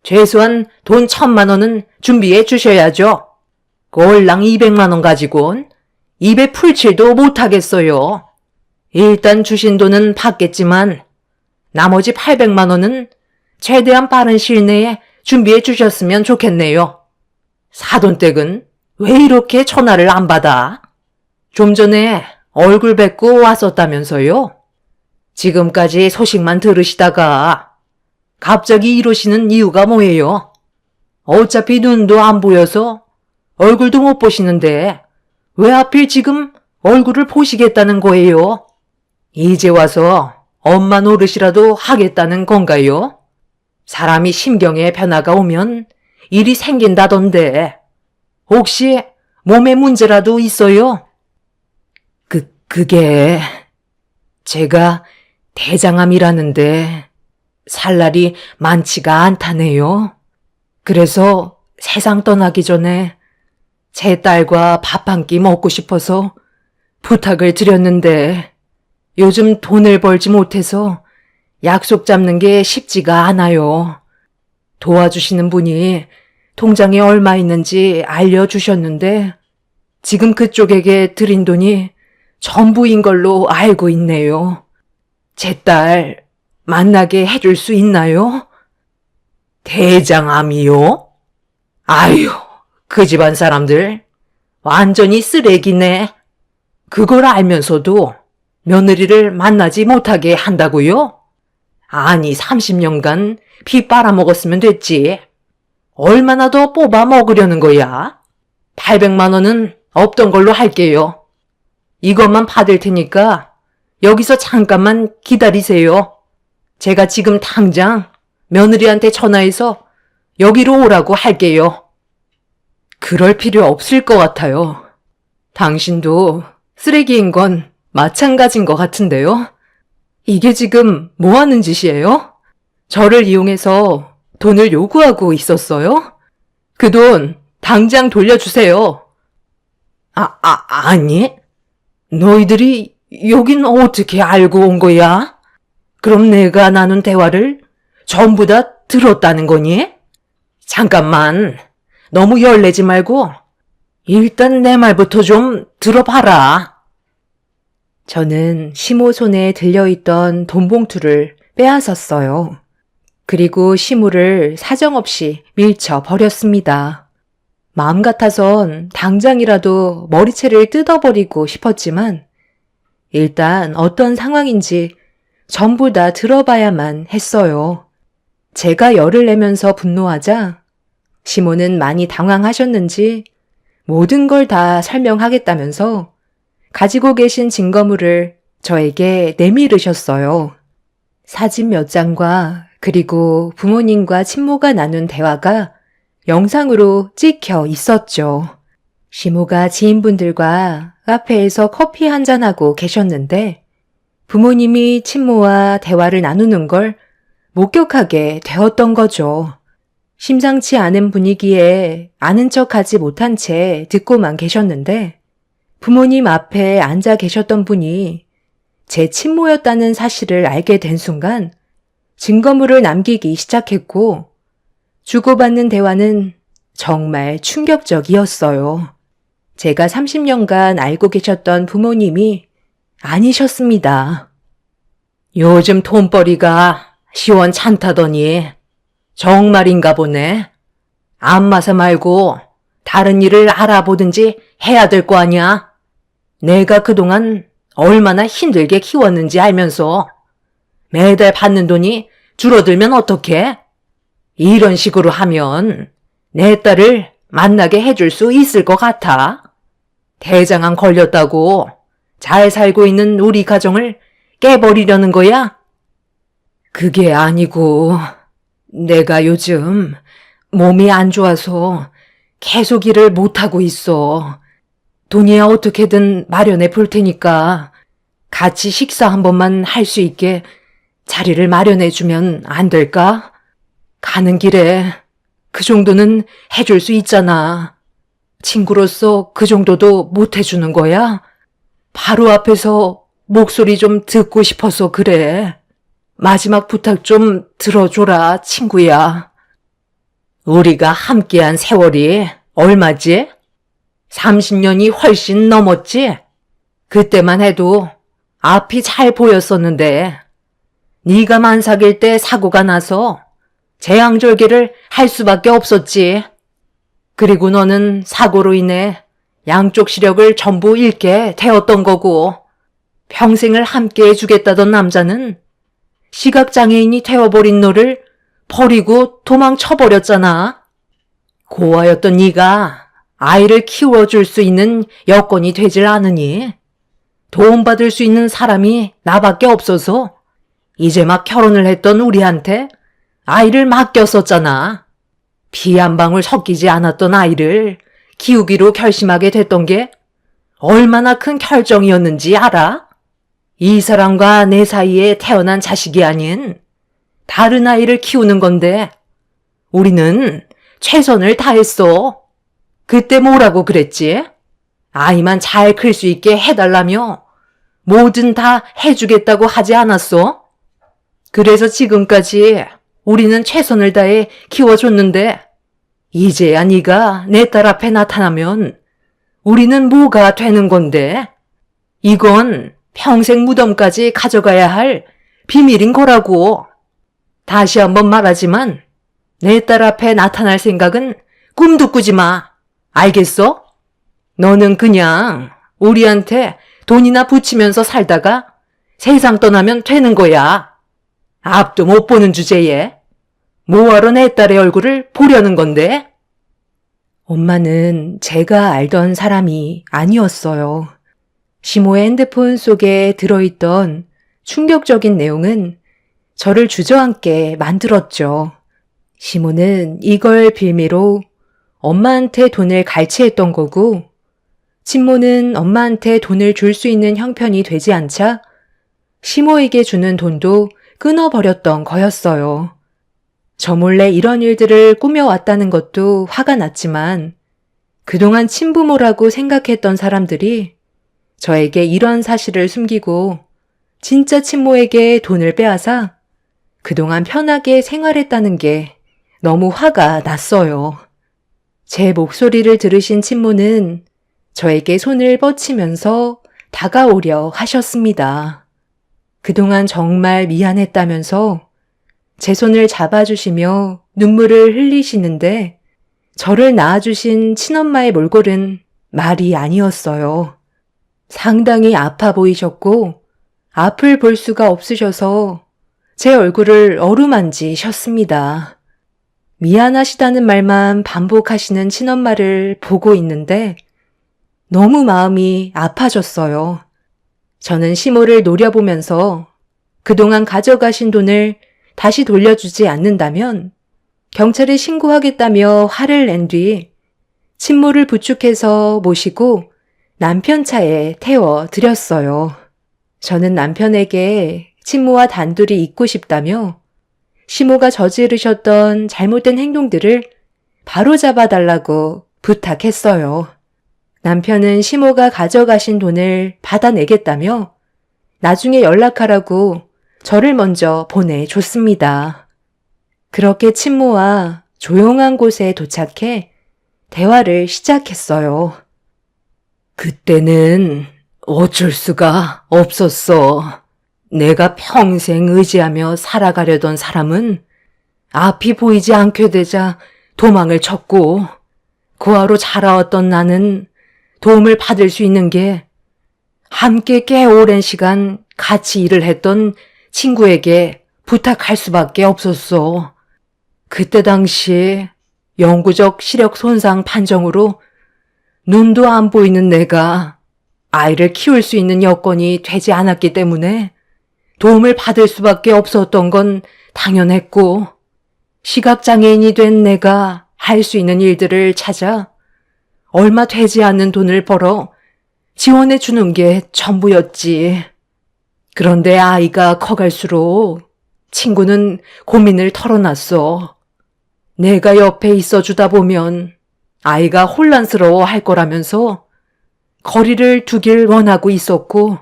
최소한 돈 1,000만 원은 준비해 주셔야죠. 꼴랑 200만 원 가지고는 입에 풀칠도 못하겠어요. 일단 주신 돈은 받겠지만 나머지 800만 원은 최대한 빠른 시일 내에 준비해 주셨으면 좋겠네요. 사돈댁은 왜 이렇게 전화를 안 받아? 좀 전에 얼굴 뵙고 왔었다면서요? 지금까지 소식만 들으시다가 갑자기 이러시는 이유가 뭐예요? 어차피 눈도 안 보여서 얼굴도 못 보시는데 왜 하필 지금 얼굴을 보시겠다는 거예요? 이제 와서 엄마 노릇이라도 하겠다는 건가요? 사람이 심경에 변화가 오면 일이 생긴다던데 혹시 몸에 문제라도 있어요? 그게 제가 대장암이라는데 살 날이 많지가 않다네요. 그래서 세상 떠나기 전에 제 딸과 밥 한 끼 먹고 싶어서 부탁을 드렸는데 요즘 돈을 벌지 못해서 약속 잡는 게 쉽지가 않아요. 도와주시는 분이 통장에 얼마 있는지 알려주셨는데 지금 그쪽에게 드린 돈이 전부인 걸로 알고 있네요. 제 딸 만나게 해줄 수 있나요? 대장암이요? 아유, 그 집안 사람들 완전히 쓰레기네. 그걸 알면서도 며느리를 만나지 못하게 한다고요? 아니, 30년간 피 빨아먹었으면 됐지. 얼마나 더 뽑아 먹으려는 거야? 800만 원은 없던 걸로 할게요. 이것만 받을 테니까 여기서 잠깐만 기다리세요. 제가 지금 당장 며느리한테 전화해서 여기로 오라고 할게요. 그럴 필요 없을 것 같아요. 당신도 쓰레기인 건 마찬가지인 것 같은데요. 이게 지금 뭐 하는 짓이에요? 저를 이용해서 돈을 요구하고 있었어요? 그 돈 당장 돌려주세요. 아니. 너희들이 여긴 어떻게 알고 온 거야? 그럼 내가 나눈 대화를 전부 다 들었다는 거니? 잠깐만, 너무 열내지 말고 일단 내 말부터 좀 들어봐라. 저는 시모 손에 들려있던 돈 봉투를 빼앗았어요. 그리고 시모를 사정없이 밀쳐 버렸습니다. 마음 같아선 당장이라도 머리채를 뜯어버리고 싶었지만 일단 어떤 상황인지 전부 다 들어봐야만 했어요. 제가 열을 내면서 분노하자 시모는 많이 당황하셨는지 모든 걸 다 설명하겠다면서 가지고 계신 증거물을 저에게 내밀으셨어요. 사진 몇 장과 그리고 부모님과 친모가 나눈 대화가 영상으로 찍혀 있었죠. 시모가 지인분들과 카페에서 커피 한잔하고 계셨는데 부모님이 친모와 대화를 나누는 걸 목격하게 되었던 거죠. 심상치 않은 분위기에 아는 척하지 못한 채 듣고만 계셨는데 부모님 앞에 앉아 계셨던 분이 제 친모였다는 사실을 알게 된 순간 증거물을 남기기 시작했고 주고받는 대화는 정말 충격적이었어요. 제가 30년간 알고 계셨던 부모님이 아니셨습니다. 요즘 돈벌이가 시원찮다더니 정말인가 보네. 안마사 말고 다른 일을 알아보든지 해야 될 거 아니야. 내가 그동안 얼마나 힘들게 키웠는지 알면서 매달 받는 돈이 줄어들면 어떡해? 이런 식으로 하면 내 딸을 만나게 해줄 수 있을 것 같아. 대장암 걸렸다고 잘 살고 있는 우리 가정을 깨버리려는 거야? 그게 아니고 내가 요즘 몸이 안 좋아서 계속 일을 못하고 있어. 돈이야 어떻게든 마련해 볼 테니까 같이 식사 한 번만 할 수 있게 자리를 마련해 주면 안 될까? 가는 길에 그 정도는 해줄 수 있잖아. 친구로서 그 정도도 못 해주는 거야? 바로 앞에서 목소리 좀 듣고 싶어서 그래. 마지막 부탁 좀 들어줘라, 친구야. 우리가 함께한 세월이 얼마지? 30년이 훨씬 넘었지? 그때만 해도 앞이 잘 보였었는데 네가 만삭일 때 사고가 나서 재앙절개를 할 수밖에 없었지. 그리고 너는 사고로 인해 양쪽 시력을 전부 잃게 되었던 거고 평생을 함께 해주겠다던 남자는 시각장애인이 되어버린 너를 버리고 도망쳐버렸잖아. 고아였던 네가 아이를 키워줄 수 있는 여건이 되질 않으니 도움받을 수 있는 사람이 나밖에 없어서 이제 막 결혼을 했던 우리한테 아이를 맡겼었잖아. 피 한 방울 섞이지 않았던 아이를 키우기로 결심하게 됐던 게 얼마나 큰 결정이었는지 알아? 이 사람과 내 사이에 태어난 자식이 아닌 다른 아이를 키우는 건데 우리는 최선을 다했어. 그때 뭐라고 그랬지? 아이만 잘 클 수 있게 해달라며 뭐든 다 해주겠다고 하지 않았어? 그래서 지금까지 우리는 최선을 다해 키워줬는데 이제야 네가 내 딸 앞에 나타나면 우리는 뭐가 되는 건데? 이건 평생 무덤까지 가져가야 할 비밀인 거라고. 다시 한번 말하지만 내 딸 앞에 나타날 생각은 꿈도 꾸지 마. 알겠어? 너는 그냥 우리한테 돈이나 붙이면서 살다가 세상 떠나면 되는 거야. 앞도 못 보는 주제에 뭐하러 내 딸의 얼굴을 보려는 건데? 엄마는 제가 알던 사람이 아니었어요. 시모의 핸드폰 속에 들어있던 충격적인 내용은 저를 주저앉게 만들었죠. 시모는 이걸 빌미로 엄마한테 돈을 갈취했던 거고, 친모는 엄마한테 돈을 줄 수 있는 형편이 되지 않자 시모에게 주는 돈도 끊어버렸던 거였어요. 저 몰래 이런 일들을 꾸며왔다는 것도 화가 났지만 그동안 친부모라고 생각했던 사람들이 저에게 이런 사실을 숨기고 진짜 친모에게 돈을 빼앗아 그동안 편하게 생활했다는 게 너무 화가 났어요. 제 목소리를 들으신 친모는 저에게 손을 뻗치면서 다가오려 하셨습니다. 그동안 정말 미안했다면서 제 손을 잡아주시며 눈물을 흘리시는데 저를 낳아주신 친엄마의 몰골은 말이 아니었어요. 상당히 아파 보이셨고 앞을 볼 수가 없으셔서 제 얼굴을 어루만지셨습니다. 미안하시다는 말만 반복하시는 친엄마를 보고 있는데 너무 마음이 아파졌어요. 저는 시모를 노려보면서 그동안 가져가신 돈을 다시 돌려주지 않는다면 경찰에 신고하겠다며 화를 낸 뒤 친모를 부축해서 모시고 남편 차에 태워드렸어요. 저는 남편에게 친모와 단둘이 있고 싶다며 시모가 저지르셨던 잘못된 행동들을 바로잡아달라고 부탁했어요. 남편은 시모가 가져가신 돈을 받아내겠다며 나중에 연락하라고 저를 먼저 보내줬습니다. 그렇게 친모와 조용한 곳에 도착해 대화를 시작했어요. 그때는 어쩔 수가 없었어. 내가 평생 의지하며 살아가려던 사람은 앞이 보이지 않게 되자 도망을 쳤고 고아로 자라왔던 나는 도움을 받을 수 있는 게 함께 꽤 오랜 시간 같이 일을 했던 친구에게 부탁할 수밖에 없었어. 그때 당시 영구적 시력 손상 판정으로 눈도 안 보이는 내가 아이를 키울 수 있는 여건이 되지 않았기 때문에 도움을 받을 수밖에 없었던 건 당연했고 시각장애인이 된 내가 할 수 있는 일들을 찾아 얼마 되지 않는 돈을 벌어 지원해 주는 게 전부였지. 그런데 아이가 커갈수록 친구는 고민을 털어놨어. 내가 옆에 있어 주다 보면 아이가 혼란스러워 할 거라면서 거리를 두길 원하고 있었고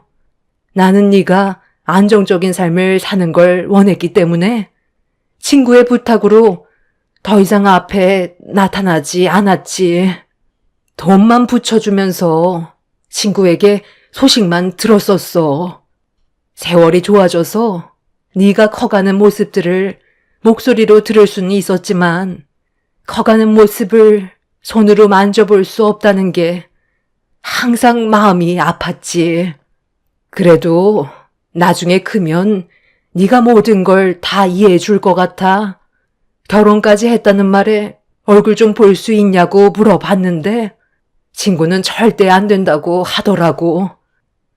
나는 네가 안정적인 삶을 사는 걸 원했기 때문에 친구의 부탁으로 더 이상 앞에 나타나지 않았지. 돈만 붙여주면서 친구에게 소식만 들었었어. 세월이 좋아져서 네가 커가는 모습들을 목소리로 들을 수는 있었지만 커가는 모습을 손으로 만져볼 수 없다는 게 항상 마음이 아팠지. 그래도 나중에 크면 네가 모든 걸 다 이해해 줄 것 같아. 결혼까지 했다는 말에 얼굴 좀 볼 수 있냐고 물어봤는데 친구는 절대 안 된다고 하더라고.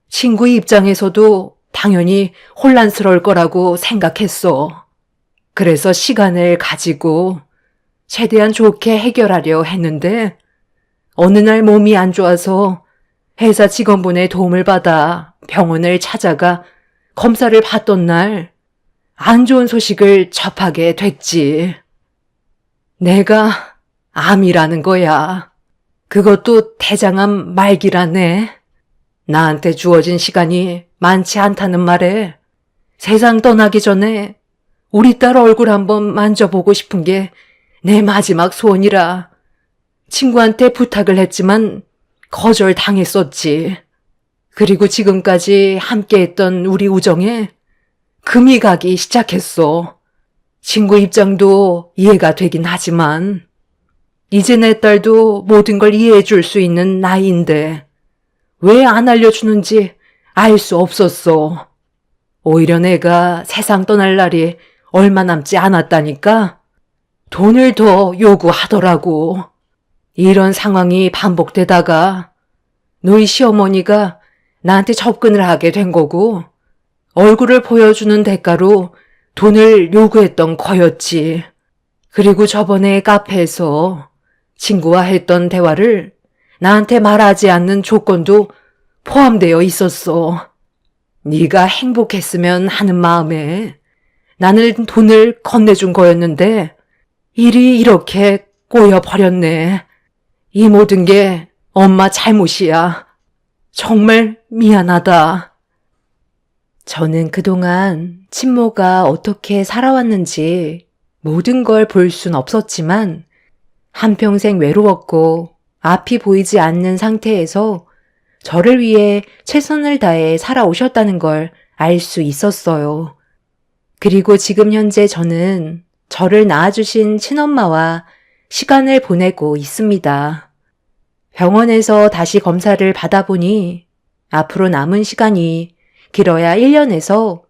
친구 입장에서도 당연히 혼란스러울 거라고 생각했어. 그래서 시간을 가지고 최대한 좋게 해결하려 했는데 어느 날 몸이 안 좋아서 회사 직원분의 도움을 받아 병원을 찾아가 검사를 받던 날 안 좋은 소식을 접하게 됐지. 내가 암이라는 거야. 그것도 대장암 말기라네. 나한테 주어진 시간이 많지 않다는 말에 세상 떠나기 전에 우리 딸 얼굴 한번 만져보고 싶은 게 내 마지막 소원이라 친구한테 부탁을 했지만 거절당했었지. 그리고 지금까지 함께했던 우리 우정에 금이 가기 시작했어. 친구 입장도 이해가 되긴 하지만 이제 내 딸도 모든 걸 이해해 줄 수 있는 나이인데 왜 안 알려주는지 알 수 없었어. 오히려 내가 세상 떠날 날이 얼마 남지 않았다니까 돈을 더 요구하더라고. 이런 상황이 반복되다가 너희 시어머니가 나한테 접근을 하게 된 거고 얼굴을 보여주는 대가로 돈을 요구했던 거였지. 그리고 저번에 카페에서 친구와 했던 대화를 나한테 말하지 않는 조건도 포함되어 있었어. 네가 행복했으면 하는 마음에 나는 돈을 건네준 거였는데 일이 이렇게 꼬여버렸네. 이 모든 게 엄마 잘못이야. 정말 미안하다. 저는 그동안 친모가 어떻게 살아왔는지 모든 걸 볼 순 없었지만 한평생 외로웠고 앞이 보이지 않는 상태에서 저를 위해 최선을 다해 살아오셨다는 걸 알 수 있었어요. 그리고 지금 현재 저는 저를 낳아주신 친엄마와 시간을 보내고 있습니다. 병원에서 다시 검사를 받아보니 앞으로 남은 시간이 길어야 1년에서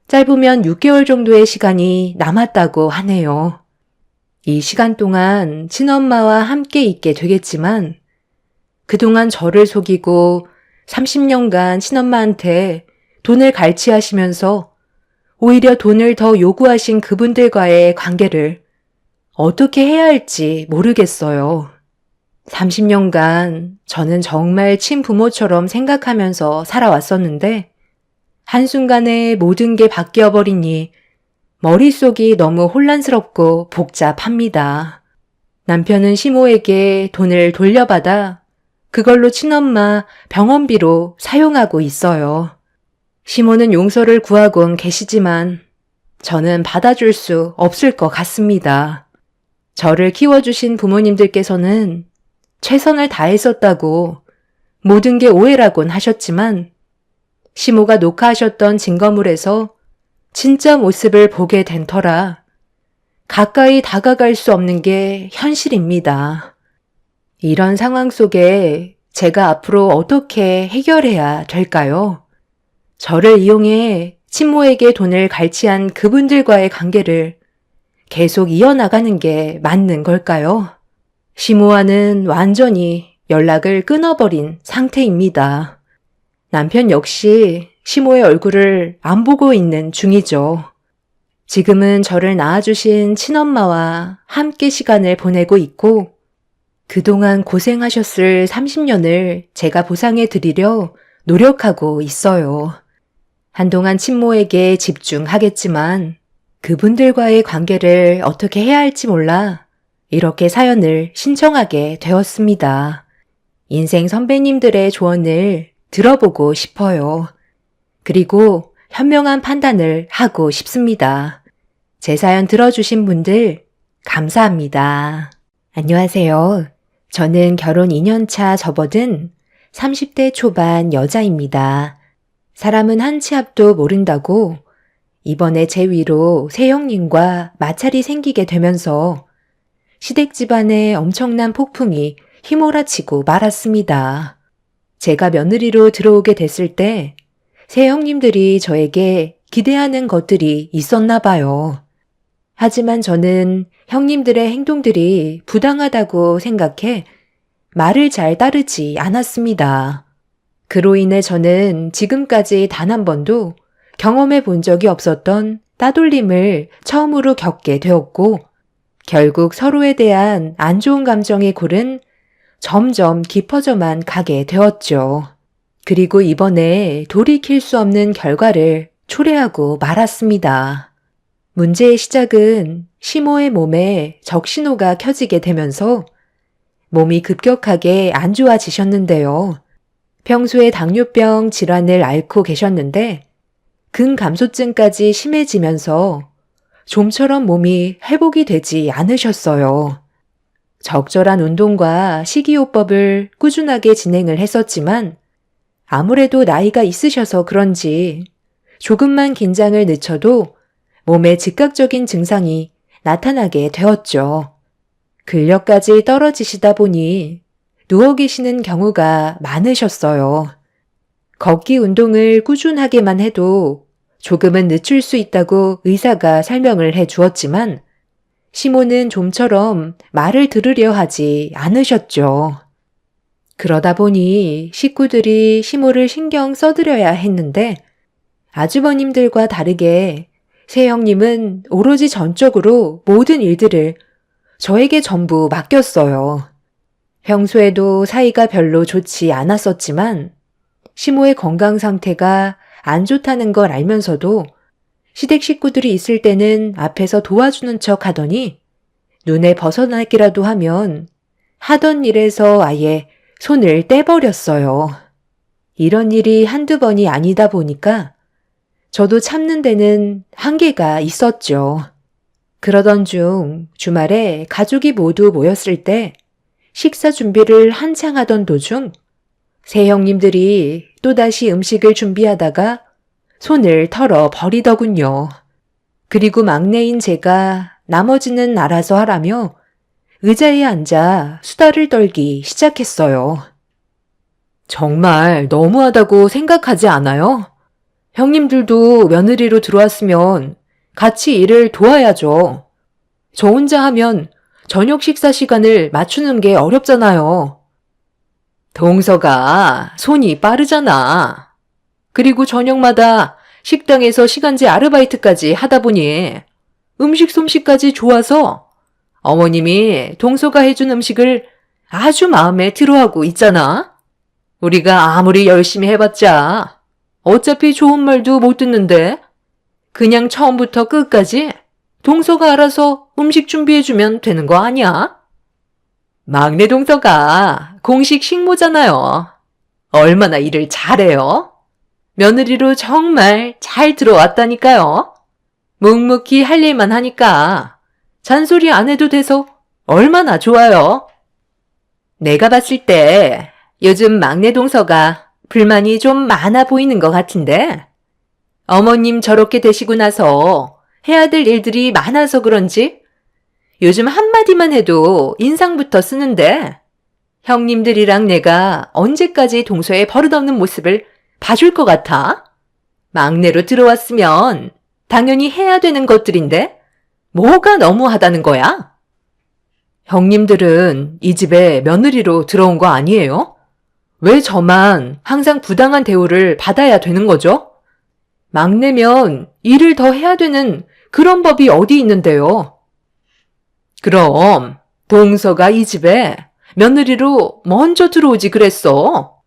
짧으면 6개월 정도의 시간이 남았다고 하네요. 이 시간 동안 친엄마와 함께 있게 되겠지만 그동안 저를 속이고 30년간 친엄마한테 돈을 갈취하시면서 오히려 돈을 더 요구하신 그분들과의 관계를 어떻게 해야 할지 모르겠어요. 30년간 저는 정말 친부모처럼 생각하면서 살아왔었는데 한순간에 모든 게 바뀌어버리니 머릿속이 너무 혼란스럽고 복잡합니다. 남편은 시모에게 돈을 돌려받아 그걸로 친엄마 병원비로 사용하고 있어요. 시모는 용서를 구하곤 계시지만 저는 받아줄 수 없을 것 같습니다. 저를 키워주신 부모님들께서는 최선을 다했었다고 모든 게 오해라곤 하셨지만 시모가 녹화하셨던 증거물에서 진짜 모습을 보게 된 터라 가까이 다가갈 수 없는 게 현실입니다. 이런 상황 속에 제가 앞으로 어떻게 해결해야 될까요? 저를 이용해 친모에게 돈을 갈취한 그분들과의 관계를 계속 이어나가는 게 맞는 걸까요? 시모와는 완전히 연락을 끊어버린 상태입니다. 남편 역시 시모의 얼굴을 안 보고 있는 중이죠. 지금은 저를 낳아주신 친엄마와 함께 시간을 보내고 있고 그동안 고생하셨을 30년을 제가 보상해 드리려 노력하고 있어요. 한동안 친모에게 집중하겠지만 그분들과의 관계를 어떻게 해야 할지 몰라 이렇게 사연을 신청하게 되었습니다. 인생 선배님들의 조언을 들어보고 싶어요. 그리고 현명한 판단을 하고 싶습니다. 제 사연 들어주신 분들 감사합니다. 안녕하세요. 저는 결혼 2년차 접어든 30대 초반 여자입니다. 사람은 한 치 앞도 모른다고 이번에 제 위로 새형님과 마찰이 생기게 되면서 시댁 집안에 엄청난 폭풍이 휘몰아치고 말았습니다. 제가 며느리로 들어오게 됐을 때 새형님들이 저에게 기대하는 것들이 있었나 봐요. 하지만 저는 형님들의 행동들이 부당하다고 생각해 말을 잘 따르지 않았습니다. 그로 인해 저는 지금까지 단 한 번도 경험해 본 적이 없었던 따돌림을 처음으로 겪게 되었고, 결국 서로에 대한 안 좋은 감정의 골은 점점 깊어져만 가게 되었죠. 그리고 이번에 돌이킬 수 없는 결과를 초래하고 말았습니다. 문제의 시작은 시모의 몸에 적신호가 켜지게 되면서 몸이 급격하게 안 좋아지셨는데요. 평소에 당뇨병 질환을 앓고 계셨는데 근감소증까지 심해지면서 좀처럼 몸이 회복이 되지 않으셨어요. 적절한 운동과 식이요법을 꾸준하게 진행을 했었지만 아무래도 나이가 있으셔서 그런지 조금만 긴장을 늦춰도 몸에 즉각적인 증상이 나타나게 되었죠. 근력까지 떨어지시다 보니 누워 계시는 경우가 많으셨어요. 걷기 운동을 꾸준하게만 해도 조금은 늦출 수 있다고 의사가 설명을 해 주었지만 시모는 좀처럼 말을 들으려 하지 않으셨죠. 그러다 보니 식구들이 시모를 신경 써드려야 했는데 아주버님들과 다르게 새형님은 오로지 전적으로 모든 일들을 저에게 전부 맡겼어요. 평소에도 사이가 별로 좋지 않았었지만 시모의 건강 상태가 안 좋다는 걸 알면서도 시댁 식구들이 있을 때는 앞에서 도와주는 척 하더니 눈에 벗어나기라도 하면 하던 일에서 아예 손을 떼버렸어요. 이런 일이 한두 번이 아니다 보니까 저도 참는 데는 한계가 있었죠. 그러던 중 주말에 가족이 모두 모였을 때 식사 준비를 한창 하던 도중 새형님들이 또다시 음식을 준비하다가 손을 털어 버리더군요. 그리고 막내인 제가 나머지는 알아서 하라며 의자에 앉아 수다를 떨기 시작했어요. 정말 너무하다고 생각하지 않아요? 형님들도 며느리로 들어왔으면 같이 일을 도와야죠. 저 혼자 하면 저녁 식사 시간을 맞추는 게 어렵잖아요. 동서가 손이 빠르잖아. 그리고 저녁마다 식당에서 시간제 아르바이트까지 하다 보니 음식 솜씨까지 좋아서 어머님이 동서가 해준 음식을 아주 마음에 들어하고 있잖아. 우리가 아무리 열심히 해봤자 어차피 좋은 말도 못 듣는데 그냥 처음부터 끝까지 동서가 알아서 음식 준비해주면 되는 거 아니야? 막내 동서가 공식 식모잖아요. 얼마나 일을 잘해요? 며느리로 정말 잘 들어왔다니까요. 묵묵히 할 일만 하니까 잔소리 안 해도 돼서 얼마나 좋아요. 내가 봤을 때 요즘 막내 동서가 불만이 좀 많아 보이는 것 같은데 어머님 저렇게 되시고 나서 해야 될 일들이 많아서 그런지 요즘 한마디만 해도 인상부터 쓰는데 형님들이랑 내가 언제까지 동서의 버릇없는 모습을 봐줄 것 같아? 막내로 들어왔으면 당연히 해야 되는 것들인데 뭐가 너무하다는 거야? 형님들은 이 집에 며느리로 들어온 거 아니에요? 왜 저만 항상 부당한 대우를 받아야 되는 거죠? 막내면 일을 더 해야 되는 그런 법이 어디 있는데요? 그럼 동서가 이 집에 며느리로 먼저 들어오지 그랬어.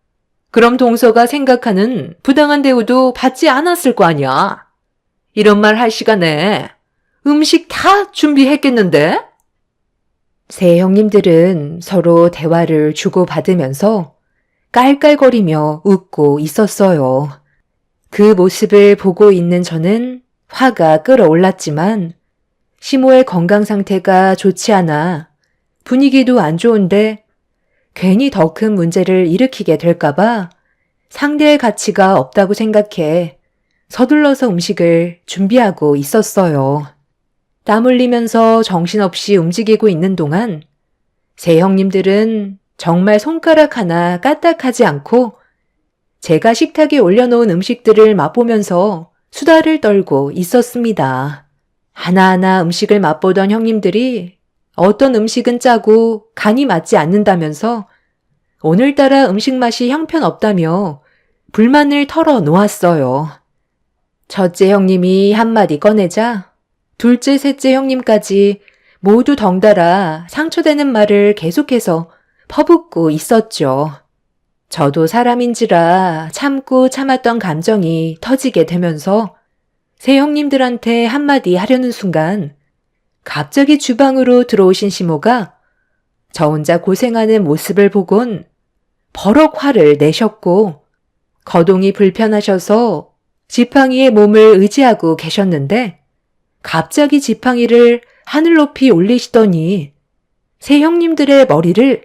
그럼 동서가 생각하는 부당한 대우도 받지 않았을 거 아니야. 이런 말 할 시간에 음식 다 준비했겠는데? 새 형님들은 서로 대화를 주고받으면서 깔깔거리며 웃고 있었어요. 그 모습을 보고 있는 저는 화가 끓어올랐지만 시모의 건강 상태가 좋지 않아 분위기도 안 좋은데 괜히 더 큰 문제를 일으키게 될까봐 상대의 가치가 없다고 생각해 서둘러서 음식을 준비하고 있었어요. 땀 흘리면서 정신없이 움직이고 있는 동안 새 형님들은 정말 손가락 하나 까딱하지 않고 제가 식탁에 올려놓은 음식들을 맛보면서 수다를 떨고 있었습니다. 하나하나 음식을 맛보던 형님들이 어떤 음식은 짜고 간이 맞지 않는다면서 오늘따라 음식 맛이 형편없다며 불만을 털어 놓았어요. 첫째 형님이 한마디 꺼내자 둘째, 셋째 형님까지 모두 덩달아 상처되는 말을 계속해서 퍼붓고 있었죠. 저도 사람인지라 참고 참았던 감정이 터지게 되면서 새 형님들한테 한마디 하려는 순간 갑자기 주방으로 들어오신 시모가 저 혼자 고생하는 모습을 보곤 버럭 화를 내셨고 거동이 불편하셔서 지팡이에 몸을 의지하고 계셨는데 갑자기 지팡이를 하늘 높이 올리시더니 새 형님들의 머리를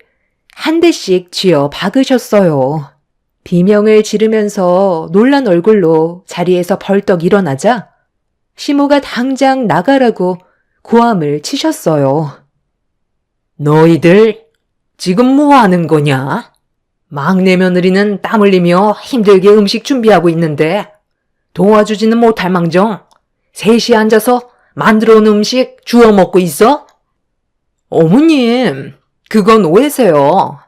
한 대씩 쥐어 박으셨어요. 비명을 지르면서 놀란 얼굴로 자리에서 벌떡 일어나자 시모가 당장 나가라고 고함을 치셨어요. 너희들 지금 뭐 하는 거냐? 막내 며느리는 땀 흘리며 힘들게 음식 준비하고 있는데 도와주지는 못할 망정 셋이 앉아서 만들어 온 음식 주워 먹고 있어? 어머님, 그건 오해세요.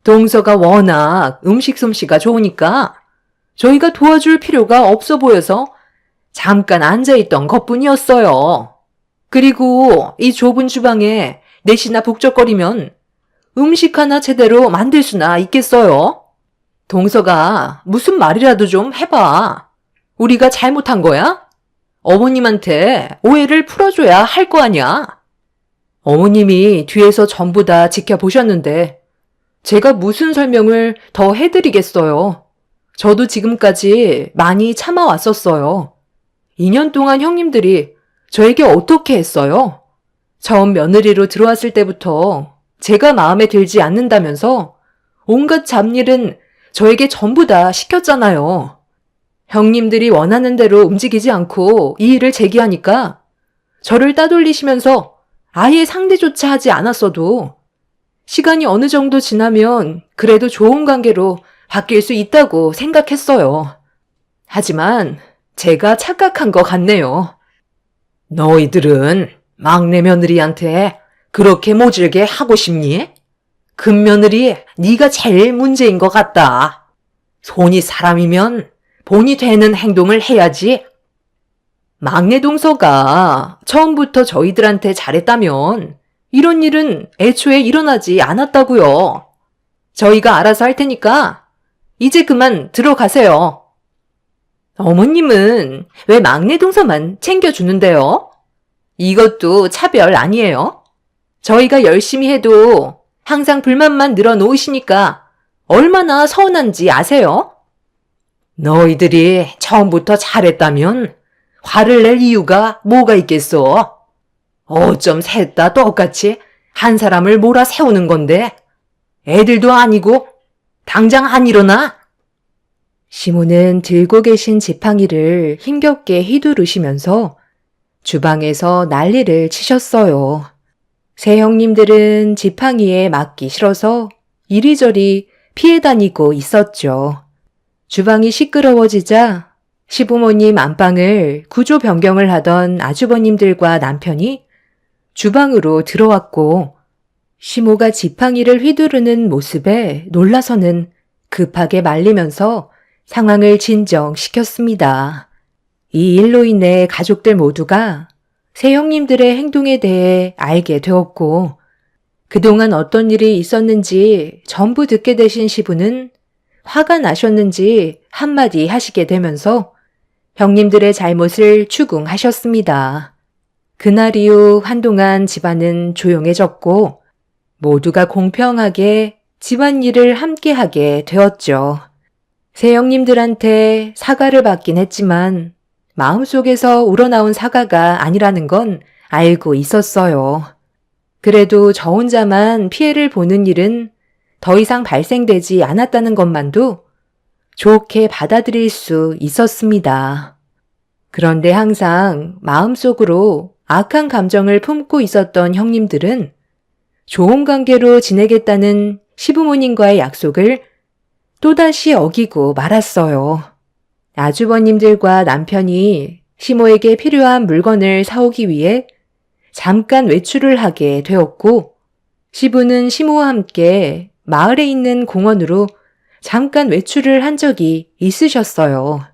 동서가 워낙 음식 솜씨가 좋으니까 저희가 도와줄 필요가 없어 보여서 잠깐 앉아있던 것뿐이었어요. 그리고 이 좁은 주방에 넷이나 북적거리면 음식 하나 제대로 만들 수나 있겠어요? 동서가 무슨 말이라도 좀 해봐. 우리가 잘못한 거야? 어머님한테 오해를 풀어줘야 할 거 아니야? 어머님이 뒤에서 전부 다 지켜보셨는데 제가 무슨 설명을 더 해드리겠어요. 저도 지금까지 많이 참아왔었어요. 2년 동안 형님들이 저에게 어떻게 했어요? 처음 며느리로 들어왔을 때부터 제가 마음에 들지 않는다면서 온갖 잡일은 저에게 전부 다 시켰잖아요. 형님들이 원하는 대로 움직이지 않고 이 일을 제기하니까 저를 따돌리시면서 아예 상대조차 하지 않았어도 시간이 어느 정도 지나면 그래도 좋은 관계로 바뀔 수 있다고 생각했어요. 하지만 제가 착각한 것 같네요. 너희들은 막내 며느리한테 그렇게 모질게 하고 싶니? 큰 며느리 네가 제일 문제인 것 같다. 손이 사람이면 본이 되는 행동을 해야지. 막내 동서가 처음부터 저희들한테 잘했다면 이런 일은 애초에 일어나지 않았다고요. 저희가 알아서 할 테니까 이제 그만 들어가세요. 어머님은 왜 막내 동서만 챙겨주는데요? 이것도 차별 아니에요? 저희가 열심히 해도 항상 불만만 늘어놓으시니까 얼마나 서운한지 아세요? 너희들이 처음부터 잘했다면 화를 낼 이유가 뭐가 있겠어? 어쩜 셋 다 똑같이 한 사람을 몰아세우는 건데 애들도 아니고 당장 안 일어나? 시모는 들고 계신 지팡이를 힘겹게 휘두르시면서 주방에서 난리를 치셨어요. 새 형님들은 지팡이에 맞기 싫어서 이리저리 피해 다니고 있었죠. 주방이 시끄러워지자 시부모님 안방을 구조 변경을 하던 아주버님들과 남편이 주방으로 들어왔고 시모가 지팡이를 휘두르는 모습에 놀라서는 급하게 말리면서 상황을 진정시켰습니다. 이 일로 인해 가족들 모두가 새 형님들의 행동에 대해 알게 되었고 그동안 어떤 일이 있었는지 전부 듣게 되신 시부는 화가 나셨는지 한마디 하시게 되면서 형님들의 잘못을 추궁하셨습니다. 그날 이후 한동안 집안은 조용해졌고 모두가 공평하게 집안일을 함께하게 되었죠. 새 형님들한테 사과를 받긴 했지만 마음속에서 우러나온 사과가 아니라는 건 알고 있었어요. 그래도 저 혼자만 피해를 보는 일은 더 이상 발생되지 않았다는 것만도 좋게 받아들일 수 있었습니다. 그런데 항상 마음속으로 악한 감정을 품고 있었던 형님들은 좋은 관계로 지내겠다는 시부모님과의 약속을 또다시 어기고 말았어요. 아주버님들과 남편이 시모에게 필요한 물건을 사오기 위해 잠깐 외출을 하게 되었고, 시부는 시모와 함께 마을에 있는 공원으로 잠깐 외출을 한 적이 있으셨어요.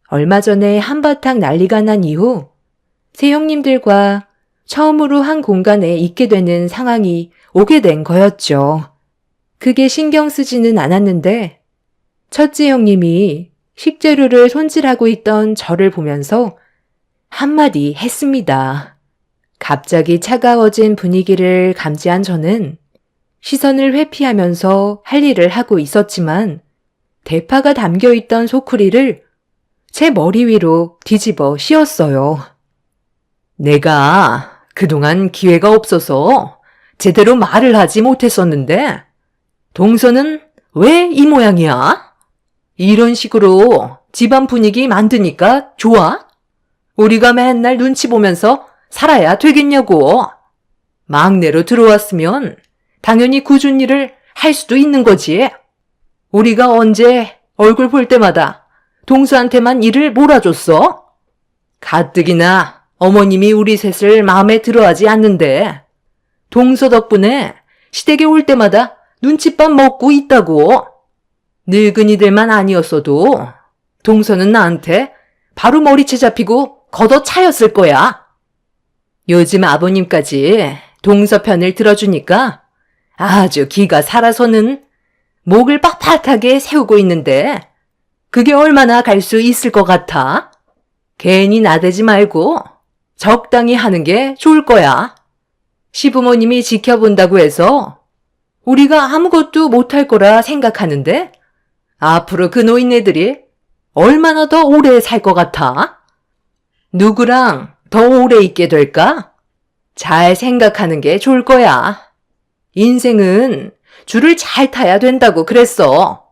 얼마 전에 한바탕 난리가 난 이후 세 형님들과 처음으로 한 공간에 있게 되는 상황이 오게 된 거였죠. 그게 신경 쓰지는 않았는데 첫째 형님이 식재료를 손질하고 있던 저를 보면서 한마디 했습니다. 갑자기 차가워진 분위기를 감지한 저는 시선을 회피하면서 할 일을 하고 있었지만 대파가 담겨있던 소쿠리를 제 머리 위로 뒤집어 씌웠어요. 내가 그동안 기회가 없어서 제대로 말을 하지 못했었는데 동서는 왜 이 모양이야? 이런 식으로 집안 분위기 만드니까 좋아? 우리가 맨날 눈치 보면서 살아야 되겠냐고. 막내로 들어왔으면 당연히 굳은 일을 할 수도 있는 거지. 우리가 언제 얼굴 볼 때마다 동서한테만 일을 몰아줬어? 가뜩이나 어머님이 우리 셋을 마음에 들어하지 않는데 동서 덕분에 시댁에 올 때마다 눈칫밥 먹고 있다고. 늙은이들만 아니었어도 동서는 나한테 바로 머리채 잡히고 걷어차였을 거야. 요즘 아버님까지 동서 편을 들어주니까 아주 기가 살아서는 목을 빳빳하게 세우고 있는데 그게 얼마나 갈 수 있을 것 같아? 괜히 나대지 말고 적당히 하는 게 좋을 거야. 시부모님이 지켜본다고 해서 우리가 아무것도 못할 거라 생각하는데 앞으로 그 노인네들이 얼마나 더 오래 살 것 같아? 누구랑 더 오래 있게 될까? 잘 생각하는 게 좋을 거야. 인생은 줄을 잘 타야 된다고 그랬어.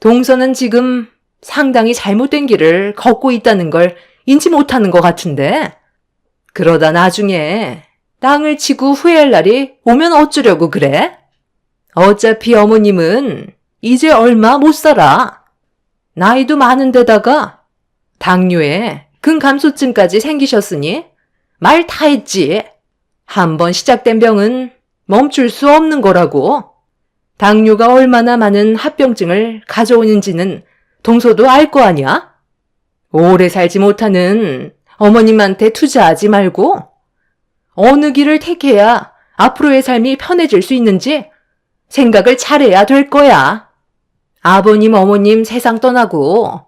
동서는 지금 상당히 잘못된 길을 걷고 있다는 걸 인지 못하는 것 같은데 그러다 나중에 땅을 치고 후회할 날이 오면 어쩌려고 그래? 어차피 어머님은 이제 얼마 못 살아. 나이도 많은데다가 당뇨에 근감소증까지 생기셨으니 말 다 했지. 한번 시작된 병은 멈출 수 없는 거라고. 당뇨가 얼마나 많은 합병증을 가져오는지는 동서도 알 거 아니야? 오래 살지 못하는 어머님한테 투자하지 말고 어느 길을 택해야 앞으로의 삶이 편해질 수 있는지 생각을 잘해야 될 거야. 아버님, 어머님 세상 떠나고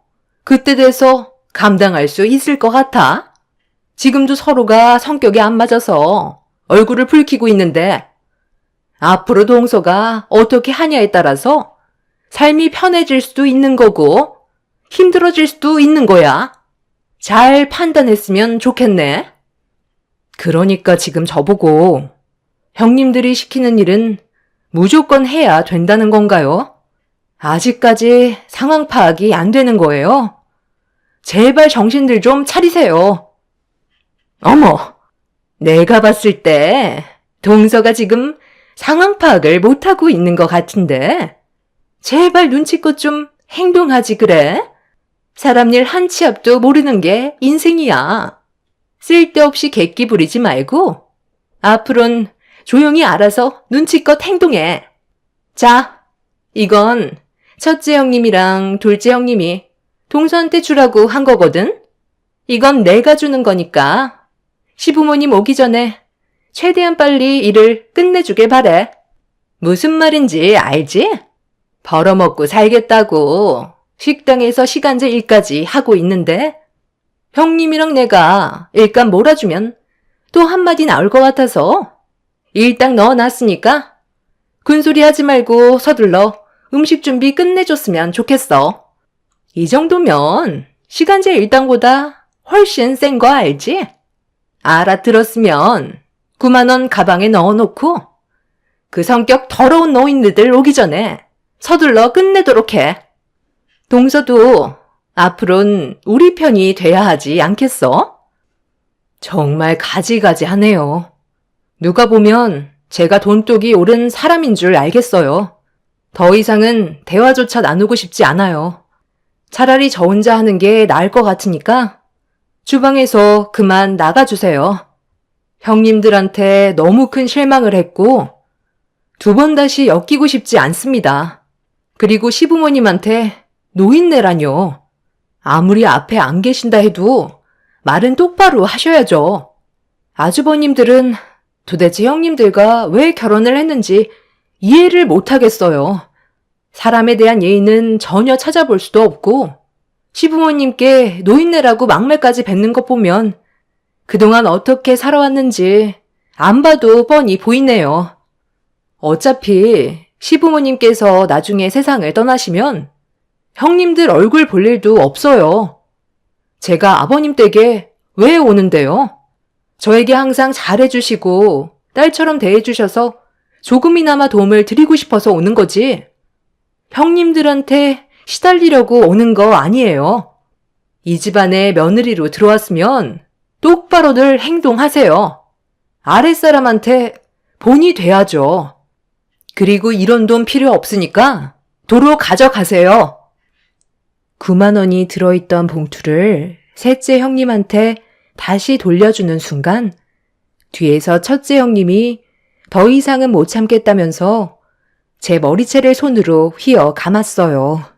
그때 돼서 감당할 수 있을 것 같아? 지금도 서로가 성격이 안 맞아서 얼굴을 붉히고 있는데 앞으로 동서가 어떻게 하냐에 따라서 삶이 편해질 수도 있는 거고 힘들어질 수도 있는 거야. 잘 판단했으면 좋겠네. 그러니까 지금 저보고 형님들이 시키는 일은 무조건 해야 된다는 건가요? 아직까지 상황 파악이 안 되는 거예요. 제발 정신들 좀 차리세요. 어머, 내가 봤을 때 동서가 지금 상황 파악을 못하고 있는 것 같은데 제발 눈치껏 좀 행동하지 그래? 사람 일 한 치 앞도 모르는 게 인생이야. 쓸데없이 객기 부리지 말고 앞으론 조용히 알아서 눈치껏 행동해. 자, 이건 첫째 형님이랑 둘째 형님이 동서한테 주라고 한 거거든? 이건 내가 주는 거니까 시부모님 오기 전에 최대한 빨리 일을 끝내주길 바래. 무슨 말인지 알지? 벌어먹고 살겠다고 식당에서 시간제 일까지 하고 있는데 형님이랑 내가 일감 몰아주면 또 한마디 나올 것 같아서 일당 넣어놨으니까 군소리 하지 말고 서둘러 음식 준비 끝내줬으면 좋겠어. 이 정도면 시간제 일당보다 훨씬 센 거 알지? 알아들었으면 9만 원 가방에 넣어놓고 그 성격 더러운 노인네들 오기 전에 서둘러 끝내도록 해. 동서도 앞으론 우리 편이 돼야 하지 않겠어? 정말 가지가지하네요. 누가 보면 제가 돈독이 오른 사람인 줄 알겠어요. 더 이상은 대화조차 나누고 싶지 않아요. 차라리 저 혼자 하는 게 나을 것 같으니까 주방에서 그만 나가주세요. 형님들한테 너무 큰 실망을 했고, 두 번 다시 엮이고 싶지 않습니다. 그리고 시부모님한테 노인네라뇨. 아무리 앞에 안 계신다 해도 말은 똑바로 하셔야죠. 아주버님들은 도대체 형님들과 왜 결혼을 했는지 이해를 못하겠어요. 사람에 대한 예의는 전혀 찾아볼 수도 없고, 시부모님께 노인네라고 막말까지 뱉는 것 보면 그동안 어떻게 살아왔는지 안 봐도 뻔히 보이네요. 어차피 시부모님께서 나중에 세상을 떠나시면 형님들 얼굴 볼 일도 없어요. 제가 아버님 댁에 왜 오는데요? 저에게 항상 잘해주시고 딸처럼 대해주셔서 조금이나마 도움을 드리고 싶어서 오는 거지. 형님들한테 시달리려고 오는 거 아니에요. 이 집안에 며느리로 들어왔으면 똑바로들 행동하세요. 아랫사람한테 본이 돼야죠. 그리고 이런 돈 필요 없으니까 도로 가져가세요. 9만 원이 들어있던 봉투를 셋째 형님한테 다시 돌려주는 순간 뒤에서 첫째 형님이 더 이상은 못 참겠다면서 제 머리채를 손으로 휘어 감았어요.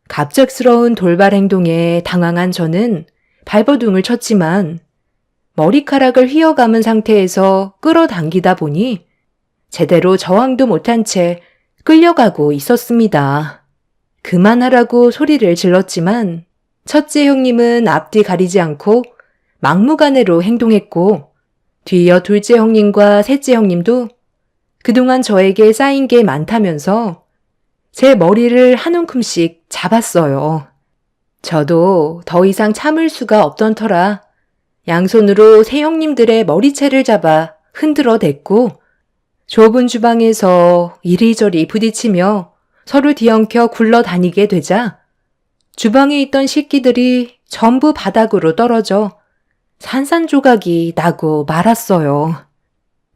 갑작스러운 돌발 행동에 당황한 저는 발버둥을 쳤지만 머리카락을 휘어 감은 상태에서 끌어당기다 보니 제대로 저항도 못한 채 끌려가고 있었습니다. 그만하라고 소리를 질렀지만 첫째 형님은 앞뒤 가리지 않고 막무가내로 행동했고 뒤이어 둘째 형님과 셋째 형님도 그동안 저에게 쌓인 게 많다면서 제 머리를 한 움큼씩 잡았어요. 저도 더 이상 참을 수가 없던 터라 양손으로 세 형님들의 머리채를 잡아 흔들어 댔고 좁은 주방에서 이리저리 부딪히며 서로 뒤엉켜 굴러다니게 되자 주방에 있던 식기들이 전부 바닥으로 떨어져 산산조각이 나고 말았어요.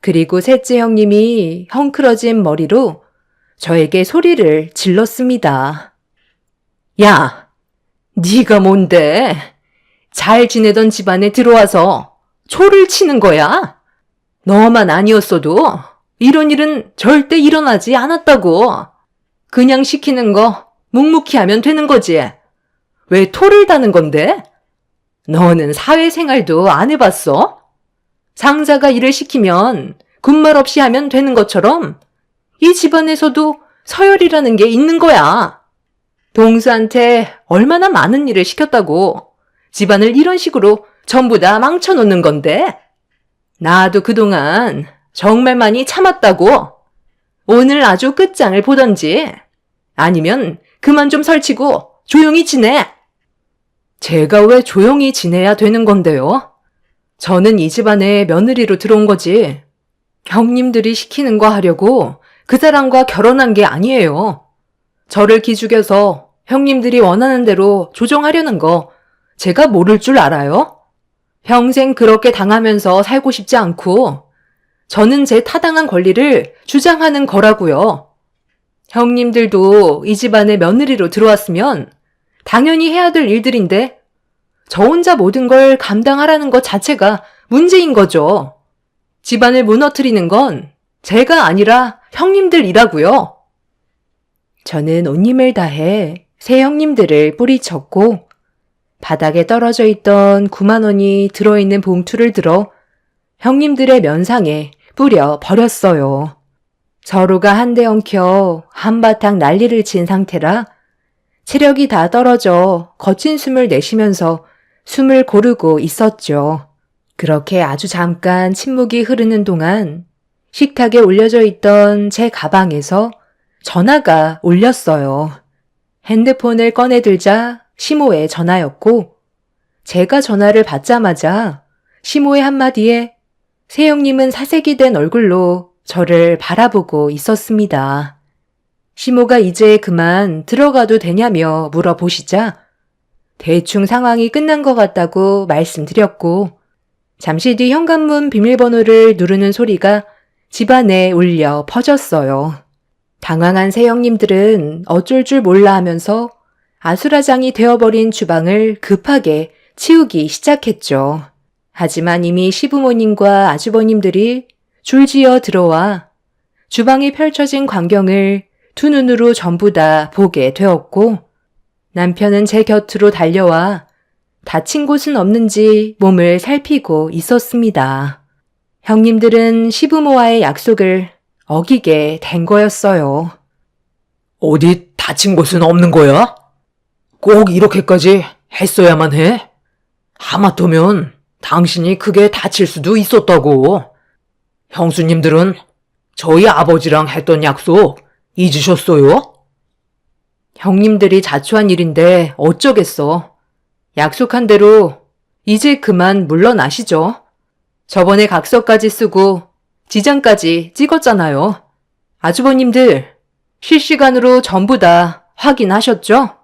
그리고 셋째 형님이 헝클어진 머리로 저에게 소리를 질렀습니다. 야, 네가 뭔데? 잘 지내던 집안에 들어와서 초를 치는 거야? 너만 아니었어도 이런 일은 절대 일어나지 않았다고. 그냥 시키는 거 묵묵히 하면 되는 거지. 왜 토를 다는 건데? 너는 사회생활도 안 해봤어? 상사가 일을 시키면 군말 없이 하면 되는 것처럼 이 집안에서도 서열이라는 게 있는 거야. 동수한테 얼마나 많은 일을 시켰다고 집안을 이런 식으로 전부 다 망쳐놓는 건데? 나도 그동안 정말 많이 참았다고. 오늘 아주 끝장을 보던지 아니면 그만 좀 설치고 조용히 지내. 제가 왜 조용히 지내야 되는 건데요? 저는 이 집안에 며느리로 들어온 거지. 형님들이 시키는 거 하려고 그 사람과 결혼한 게 아니에요. 저를 기죽여서 형님들이 원하는 대로 조정하려는 거 제가 모를 줄 알아요? 평생 그렇게 당하면서 살고 싶지 않고 저는 제 타당한 권리를 주장하는 거라고요. 형님들도 이 집안에 며느리로 들어왔으면 당연히 해야 될 일들인데 저 혼자 모든 걸 감당하라는 것 자체가 문제인 거죠. 집안을 무너뜨리는 건 제가 아니라 형님들이라고요. 저는 온 힘을 다해 새 형님들을 뿌리쳤고 바닥에 떨어져 있던 9만 원이 들어있는 봉투를 들어 형님들의 면상에 뿌려 버렸어요. 서로가 한데 엉켜 한바탕 난리를 친 상태라 체력이 다 떨어져 거친 숨을 내쉬면서 숨을 고르고 있었죠. 그렇게 아주 잠깐 침묵이 흐르는 동안 식탁에 올려져 있던 제 가방에서 전화가 울렸어요. 핸드폰을 꺼내들자 시모의 전화였고 제가 전화를 받자마자 시모의 한마디에 새형님은 사색이 된 얼굴로 저를 바라보고 있었습니다. 시모가 이제 그만 들어가도 되냐며 물어보시자 대충 상황이 끝난 것 같다고 말씀드렸고 잠시 뒤 현관문 비밀번호를 누르는 소리가 집안에 울려 퍼졌어요. 당황한 새형님들은 어쩔 줄 몰라 하면서 아수라장이 되어버린 주방을 급하게 치우기 시작했죠. 하지만 이미 시부모님과 아주버님들이 줄지어 들어와 주방에 펼쳐진 광경을 두 눈으로 전부 다 보게 되었고, 남편은 제 곁으로 달려와 다친 곳은 없는지 몸을 살피고 있었습니다. 형님들은 시부모와의 약속을 어기게 된 거였어요. 어디 다친 곳은 없는 거야? 꼭 이렇게까지 했어야만 해? 하마터면 당신이 크게 다칠 수도 있었다고. 형수님들은 저희 아버지랑 했던 약속 잊으셨어요? 형님들이 자초한 일인데 어쩌겠어. 약속한 대로 이제 그만 물러나시죠. 저번에 각서까지 쓰고 지장까지 찍었잖아요. 아주버님들 실시간으로 전부 다 확인하셨죠?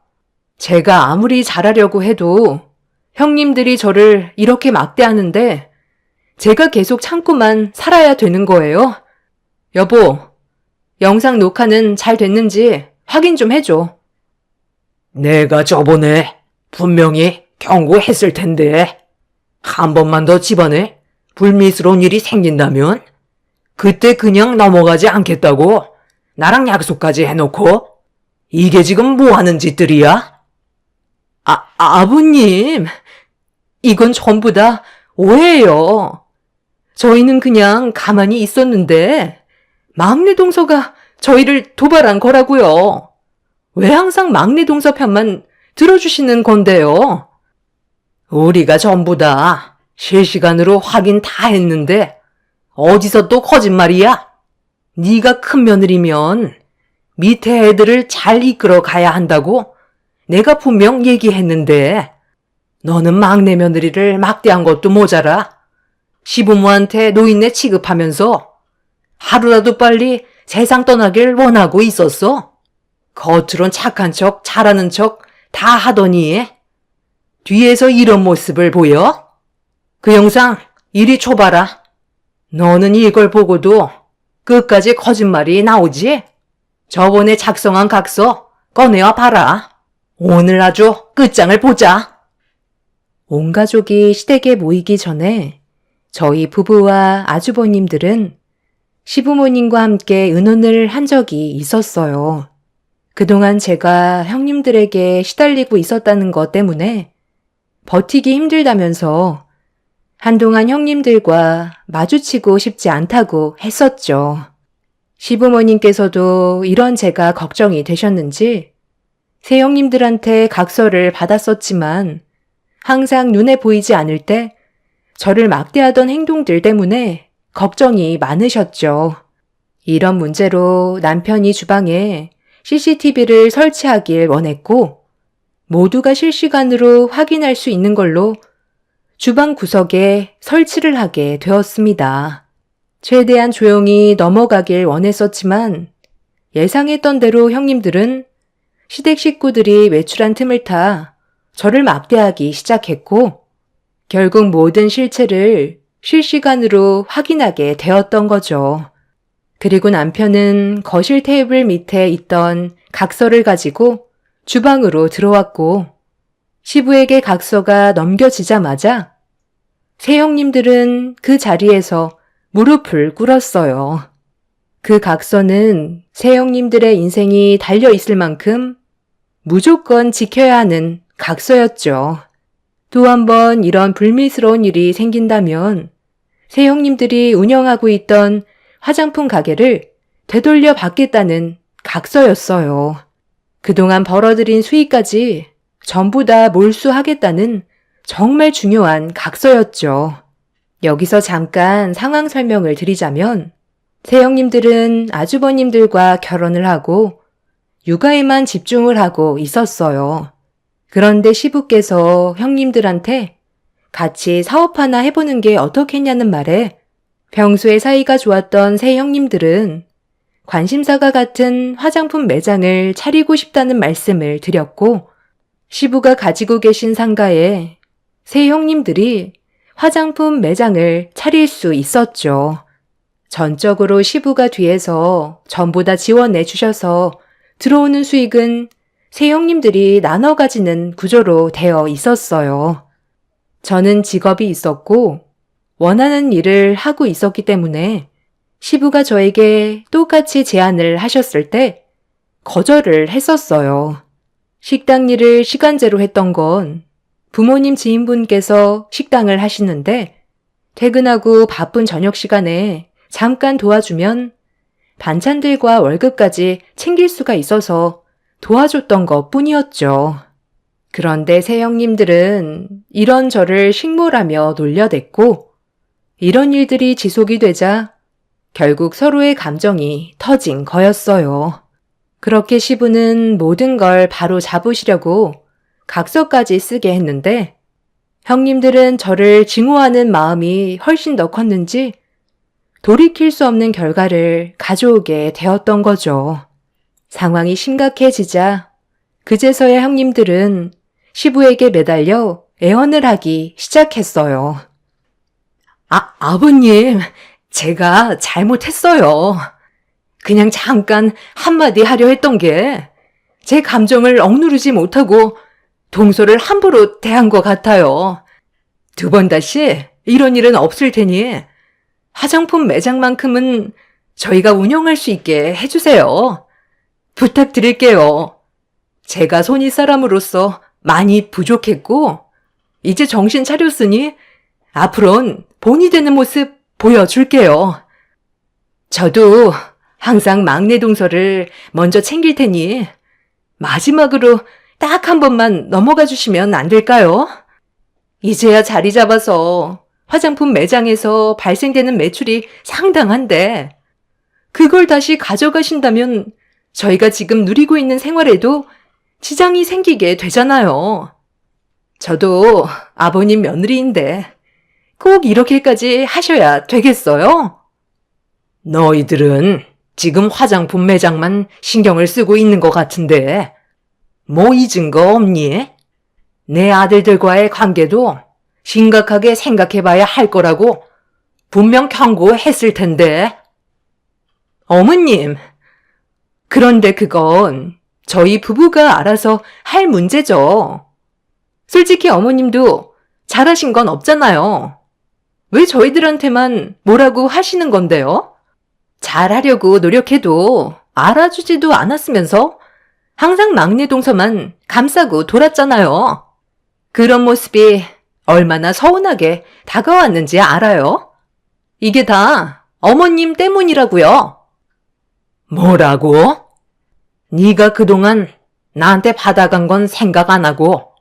제가 아무리 잘하려고 해도 형님들이 저를 이렇게 막대하는데 제가 계속 참고만 살아야 되는 거예요. 여보, 영상 녹화는 잘 됐는지 확인 좀 해줘. 내가 저번에 분명히 경고했을 텐데 한 번만 더 집안에 불미스러운 일이 생긴다면 그때 그냥 넘어가지 않겠다고 나랑 약속까지 해놓고 이게 지금 뭐 하는 짓들이야? 아버님, 이건 전부 다 오해예요. 저희는 그냥 가만히 있었는데 막내 동서가 저희를 도발한 거라고요. 왜 항상 막내 동서 편만 들어주시는 건데요? 우리가 전부 다 실시간으로 확인 다 했는데 어디서 또 거짓말이야? 네가 큰 며느리면 밑에 애들을 잘 이끌어 가야 한다고 내가 분명 얘기했는데 너는 막내 며느리를 막대한 것도 모자라 시부모한테 노인네 취급하면서 하루라도 빨리 세상 떠나길 원하고 있었어. 겉으론 착한 척 잘하는 척 다 하더니 뒤에서 이런 모습을 보여? 그 영상 이리 줘봐라. 너는 이걸 보고도 끝까지 거짓말이 나오지? 저번에 작성한 각서 꺼내와 봐라. 오늘 아주 끝장을 보자. 온 가족이 시댁에 모이기 전에 저희 부부와 아주버님들은 시부모님과 함께 의논을 한 적이 있었어요. 그동안 제가 형님들에게 시달리고 있었다는 것 때문에 버티기 힘들다면서 한동안 형님들과 마주치고 싶지 않다고 했었죠. 시부모님께서도 이런 제가 걱정이 되셨는지 새형님들한테 각서를 받았었지만 항상 눈에 보이지 않을 때 저를 막대하던 행동들 때문에 걱정이 많으셨죠. 이런 문제로 남편이 주방에 CCTV를 설치하길 원했고 모두가 실시간으로 확인할 수 있는 걸로 주방 구석에 설치를 하게 되었습니다. 최대한 조용히 넘어가길 원했었지만 예상했던 대로 형님들은 시댁 식구들이 외출한 틈을 타 저를 막대하기 시작했고 결국 모든 실체를 실시간으로 확인하게 되었던 거죠. 그리고 남편은 거실 테이블 밑에 있던 각서를 가지고 주방으로 들어왔고 시부에게 각서가 넘겨지자마자 새형님들은 그 자리에서 무릎을 꿇었어요. 그 각서는 새형님들의 인생이 달려있을 만큼 무조건 지켜야 하는 각서였죠. 또 한 번 이런 불미스러운 일이 생긴다면 새형님들이 운영하고 있던 화장품 가게를 되돌려 받겠다는 각서였어요. 그동안 벌어들인 수익까지 전부 다 몰수하겠다는 정말 중요한 각서였죠. 여기서 잠깐 상황 설명을 드리자면 새형님들은 아주버님들과 결혼을 하고 육아에만 집중을 하고 있었어요. 그런데 시부께서 형님들한테 같이 사업 하나 해보는 게 어떻겠냐는 말에 평소에 사이가 좋았던 새 형님들은 관심사가 같은 화장품 매장을 차리고 싶다는 말씀을 드렸고 시부가 가지고 계신 상가에 새 형님들이 화장품 매장을 차릴 수 있었죠. 전적으로 시부가 뒤에서 전부 다 지원해 주셔서 들어오는 수익은 새 형님들이 나눠 가지는 구조로 되어 있었어요. 저는 직업이 있었고 원하는 일을 하고 있었기 때문에 시부가 저에게 똑같이 제안을 하셨을 때 거절을 했었어요. 식당 일을 시간제로 했던 건 부모님 지인분께서 식당을 하시는데 퇴근하고 바쁜 저녁 시간에 잠깐 도와주면 반찬들과 월급까지 챙길 수가 있어서 도와줬던 것 뿐이었죠. 그런데 새 형님들은 이런 저를 식모라며 놀려댔고 이런 일들이 지속이 되자 결국 서로의 감정이 터진 거였어요. 그렇게 시부는 모든 걸 바로 잡으시려고 각서까지 쓰게 했는데 형님들은 저를 증오하는 마음이 훨씬 더 컸는지 돌이킬 수 없는 결과를 가져오게 되었던 거죠. 상황이 심각해지자 그제서야 형님들은 시부에게 매달려 애원을 하기 시작했어요. 아버님, 제가 잘못했어요. 그냥 잠깐 한마디 하려 했던 게 제 감정을 억누르지 못하고 동서를 함부로 대한 것 같아요. 2번 다시 이런 일은 없을 테니 화장품 매장만큼은 저희가 운영할 수 있게 해주세요. 부탁드릴게요. 제가 손이 사람으로서 많이 부족했고 이제 정신 차렸으니 앞으론 본이 되는 모습 보여줄게요. 저도 항상 막내 동서를 먼저 챙길 테니 마지막으로 딱 한 번만 넘어가 주시면 안 될까요? 이제야 자리 잡아서 화장품 매장에서 발생되는 매출이 상당한데 그걸 다시 가져가신다면 저희가 지금 누리고 있는 생활에도 지장이 생기게 되잖아요. 저도 아버님 며느리인데 꼭 이렇게까지 하셔야 되겠어요? 너희들은 지금 화장품 매장만 신경을 쓰고 있는 것 같은데 뭐 잊은 거 없니? 내 아들들과의 관계도 심각하게 생각해봐야 할 거라고 분명 경고했을 텐데. 어머님, 그런데 그건 저희 부부가 알아서 할 문제죠. 솔직히 어머님도 잘하신 건 없잖아요. 왜 저희들한테만 뭐라고 하시는 건데요? 잘하려고 노력해도 알아주지도 않았으면서 항상 막내 동서만 감싸고 돌았잖아요. 그런 모습이 얼마나 서운하게 다가왔는지 알아요? 이게 다 어머님 때문이라고요. 뭐라고? 네가 그동안 나한테 받아간 건 생각 안 하고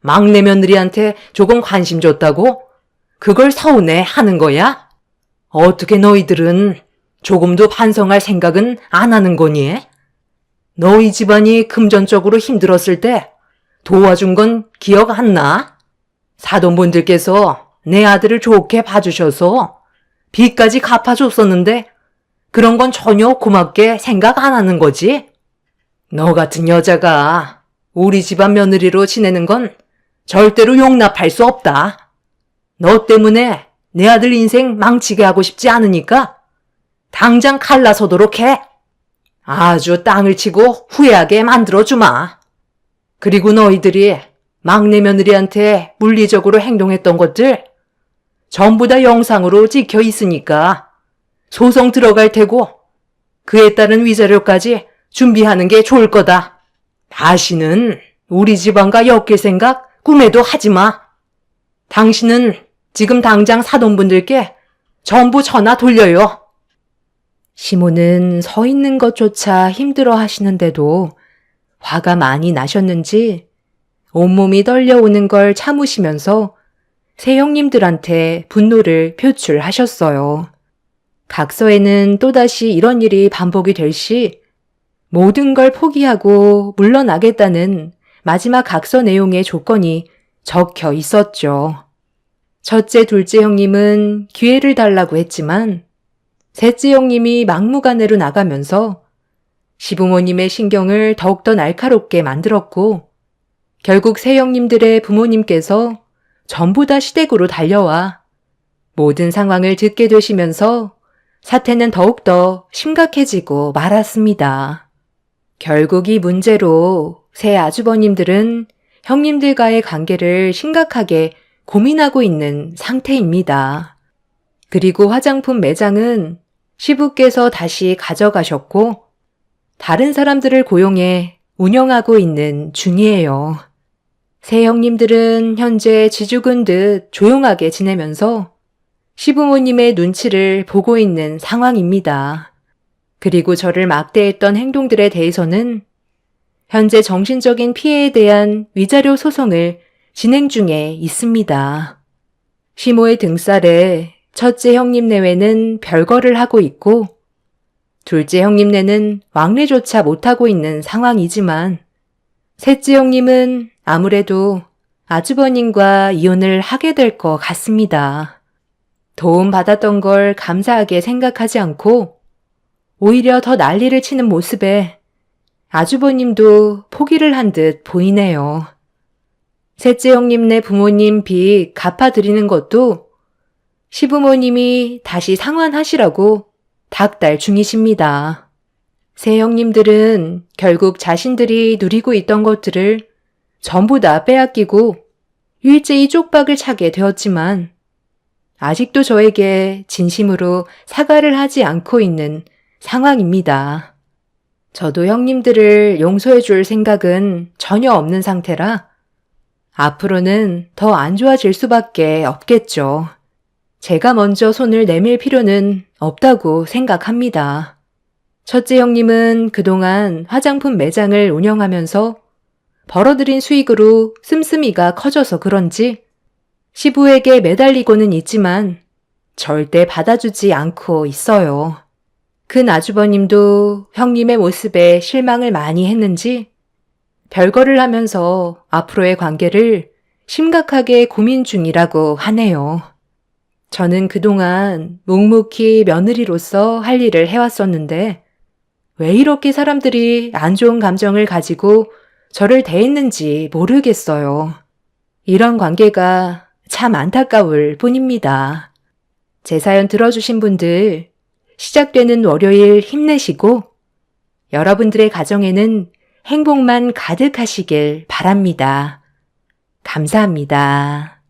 막내 며느리한테 조금 관심 줬다고 그걸 서운해 하는 거야? 어떻게 너희들은 조금도 반성할 생각은 안 하는 거니? 너희 집안이 금전적으로 힘들었을 때 도와준 건 기억 안 나? 사돈분들께서 내 아들을 좋게 봐주셔서 빚까지 갚아줬었는데 그런 건 전혀 고맙게 생각 안 하는 거지? 너 같은 여자가 우리 집안 며느리로 지내는 건 절대로 용납할 수 없다. 너 때문에 내 아들 인생 망치게 하고 싶지 않으니까 당장 갈라서도록 해. 아주 땅을 치고 후회하게 만들어주마. 그리고 너희들이 막내 며느리한테 물리적으로 행동했던 것들 전부 다 영상으로 찍혀 있으니까 소송 들어갈 테고 그에 따른 위자료까지 준비하는 게 좋을 거다. 다시는 우리 집안과 엮일 생각 꿈에도 하지 마. 당신은 지금 당장 사돈분들께 전부 전화 돌려요. 시모는 서 있는 것조차 힘들어 하시는데도 화가 많이 나셨는지 온몸이 떨려오는 걸 참으시면서 새 형님들한테 분노를 표출하셨어요. 각서에는 또다시 이런 일이 반복이 될 시 모든 걸 포기하고 물러나겠다는 마지막 각서 내용의 조건이 적혀 있었죠. 첫째, 둘째 형님은 기회를 달라고 했지만 셋째 형님이 막무가내로 나가면서 시부모님의 신경을 더욱더 날카롭게 만들었고 결국 새 형님들의 부모님께서 전부 다 시댁으로 달려와 모든 상황을 듣게 되시면서 사태는 더욱더 심각해지고 말았습니다. 결국 이 문제로 새 아주버님들은 형님들과의 관계를 심각하게 고민하고 있는 상태입니다. 그리고 화장품 매장은 시부께서 다시 가져가셨고 다른 사람들을 고용해 운영하고 있는 중이에요. 새 형님들은 현재 지죽은 듯 조용하게 지내면서 시부모님의 눈치를 보고 있는 상황입니다. 그리고 저를 막대했던 행동들에 대해서는 현재 정신적인 피해에 대한 위자료 소송을 진행 중에 있습니다. 시모의 등살에 첫째 형님 내외는 별거를 하고 있고 둘째 형님네는 왕래조차 못하고 있는 상황이지만 셋째 형님은 아무래도 아주버님과 이혼을 하게 될 것 같습니다. 도움받았던 걸 감사하게 생각하지 않고 오히려 더 난리를 치는 모습에 아주버님도 포기를 한 듯 보이네요. 셋째 형님네 부모님 빚 갚아드리는 것도 시부모님이 다시 상환하시라고 닥달 중이십니다. 새 형님들은 결국 자신들이 누리고 있던 것들을 전부 다 빼앗기고 일제히 쪽박을 차게 되었지만 아직도 저에게 진심으로 사과를 하지 않고 있는 상황입니다. 저도 형님들을 용서해 줄 생각은 전혀 없는 상태라 앞으로는 더 안 좋아질 수밖에 없겠죠. 제가 먼저 손을 내밀 필요는 없다고 생각합니다. 첫째 형님은 그동안 화장품 매장을 운영하면서 벌어들인 수익으로 씀씀이가 커져서 그런지 시부에게 매달리고는 있지만 절대 받아주지 않고 있어요. 큰 아주버님도 형님의 모습에 실망을 많이 했는지 별거를 하면서 앞으로의 관계를 심각하게 고민 중이라고 하네요. 저는 그동안 묵묵히 며느리로서 할 일을 해왔었는데 왜 이렇게 사람들이 안 좋은 감정을 가지고 저를 대했는지 모르겠어요. 이런 관계가 참 안타까울 뿐입니다. 제 사연 들어주신 분들 시작되는 월요일 힘내시고 여러분들의 가정에는 행복만 가득하시길 바랍니다. 감사합니다.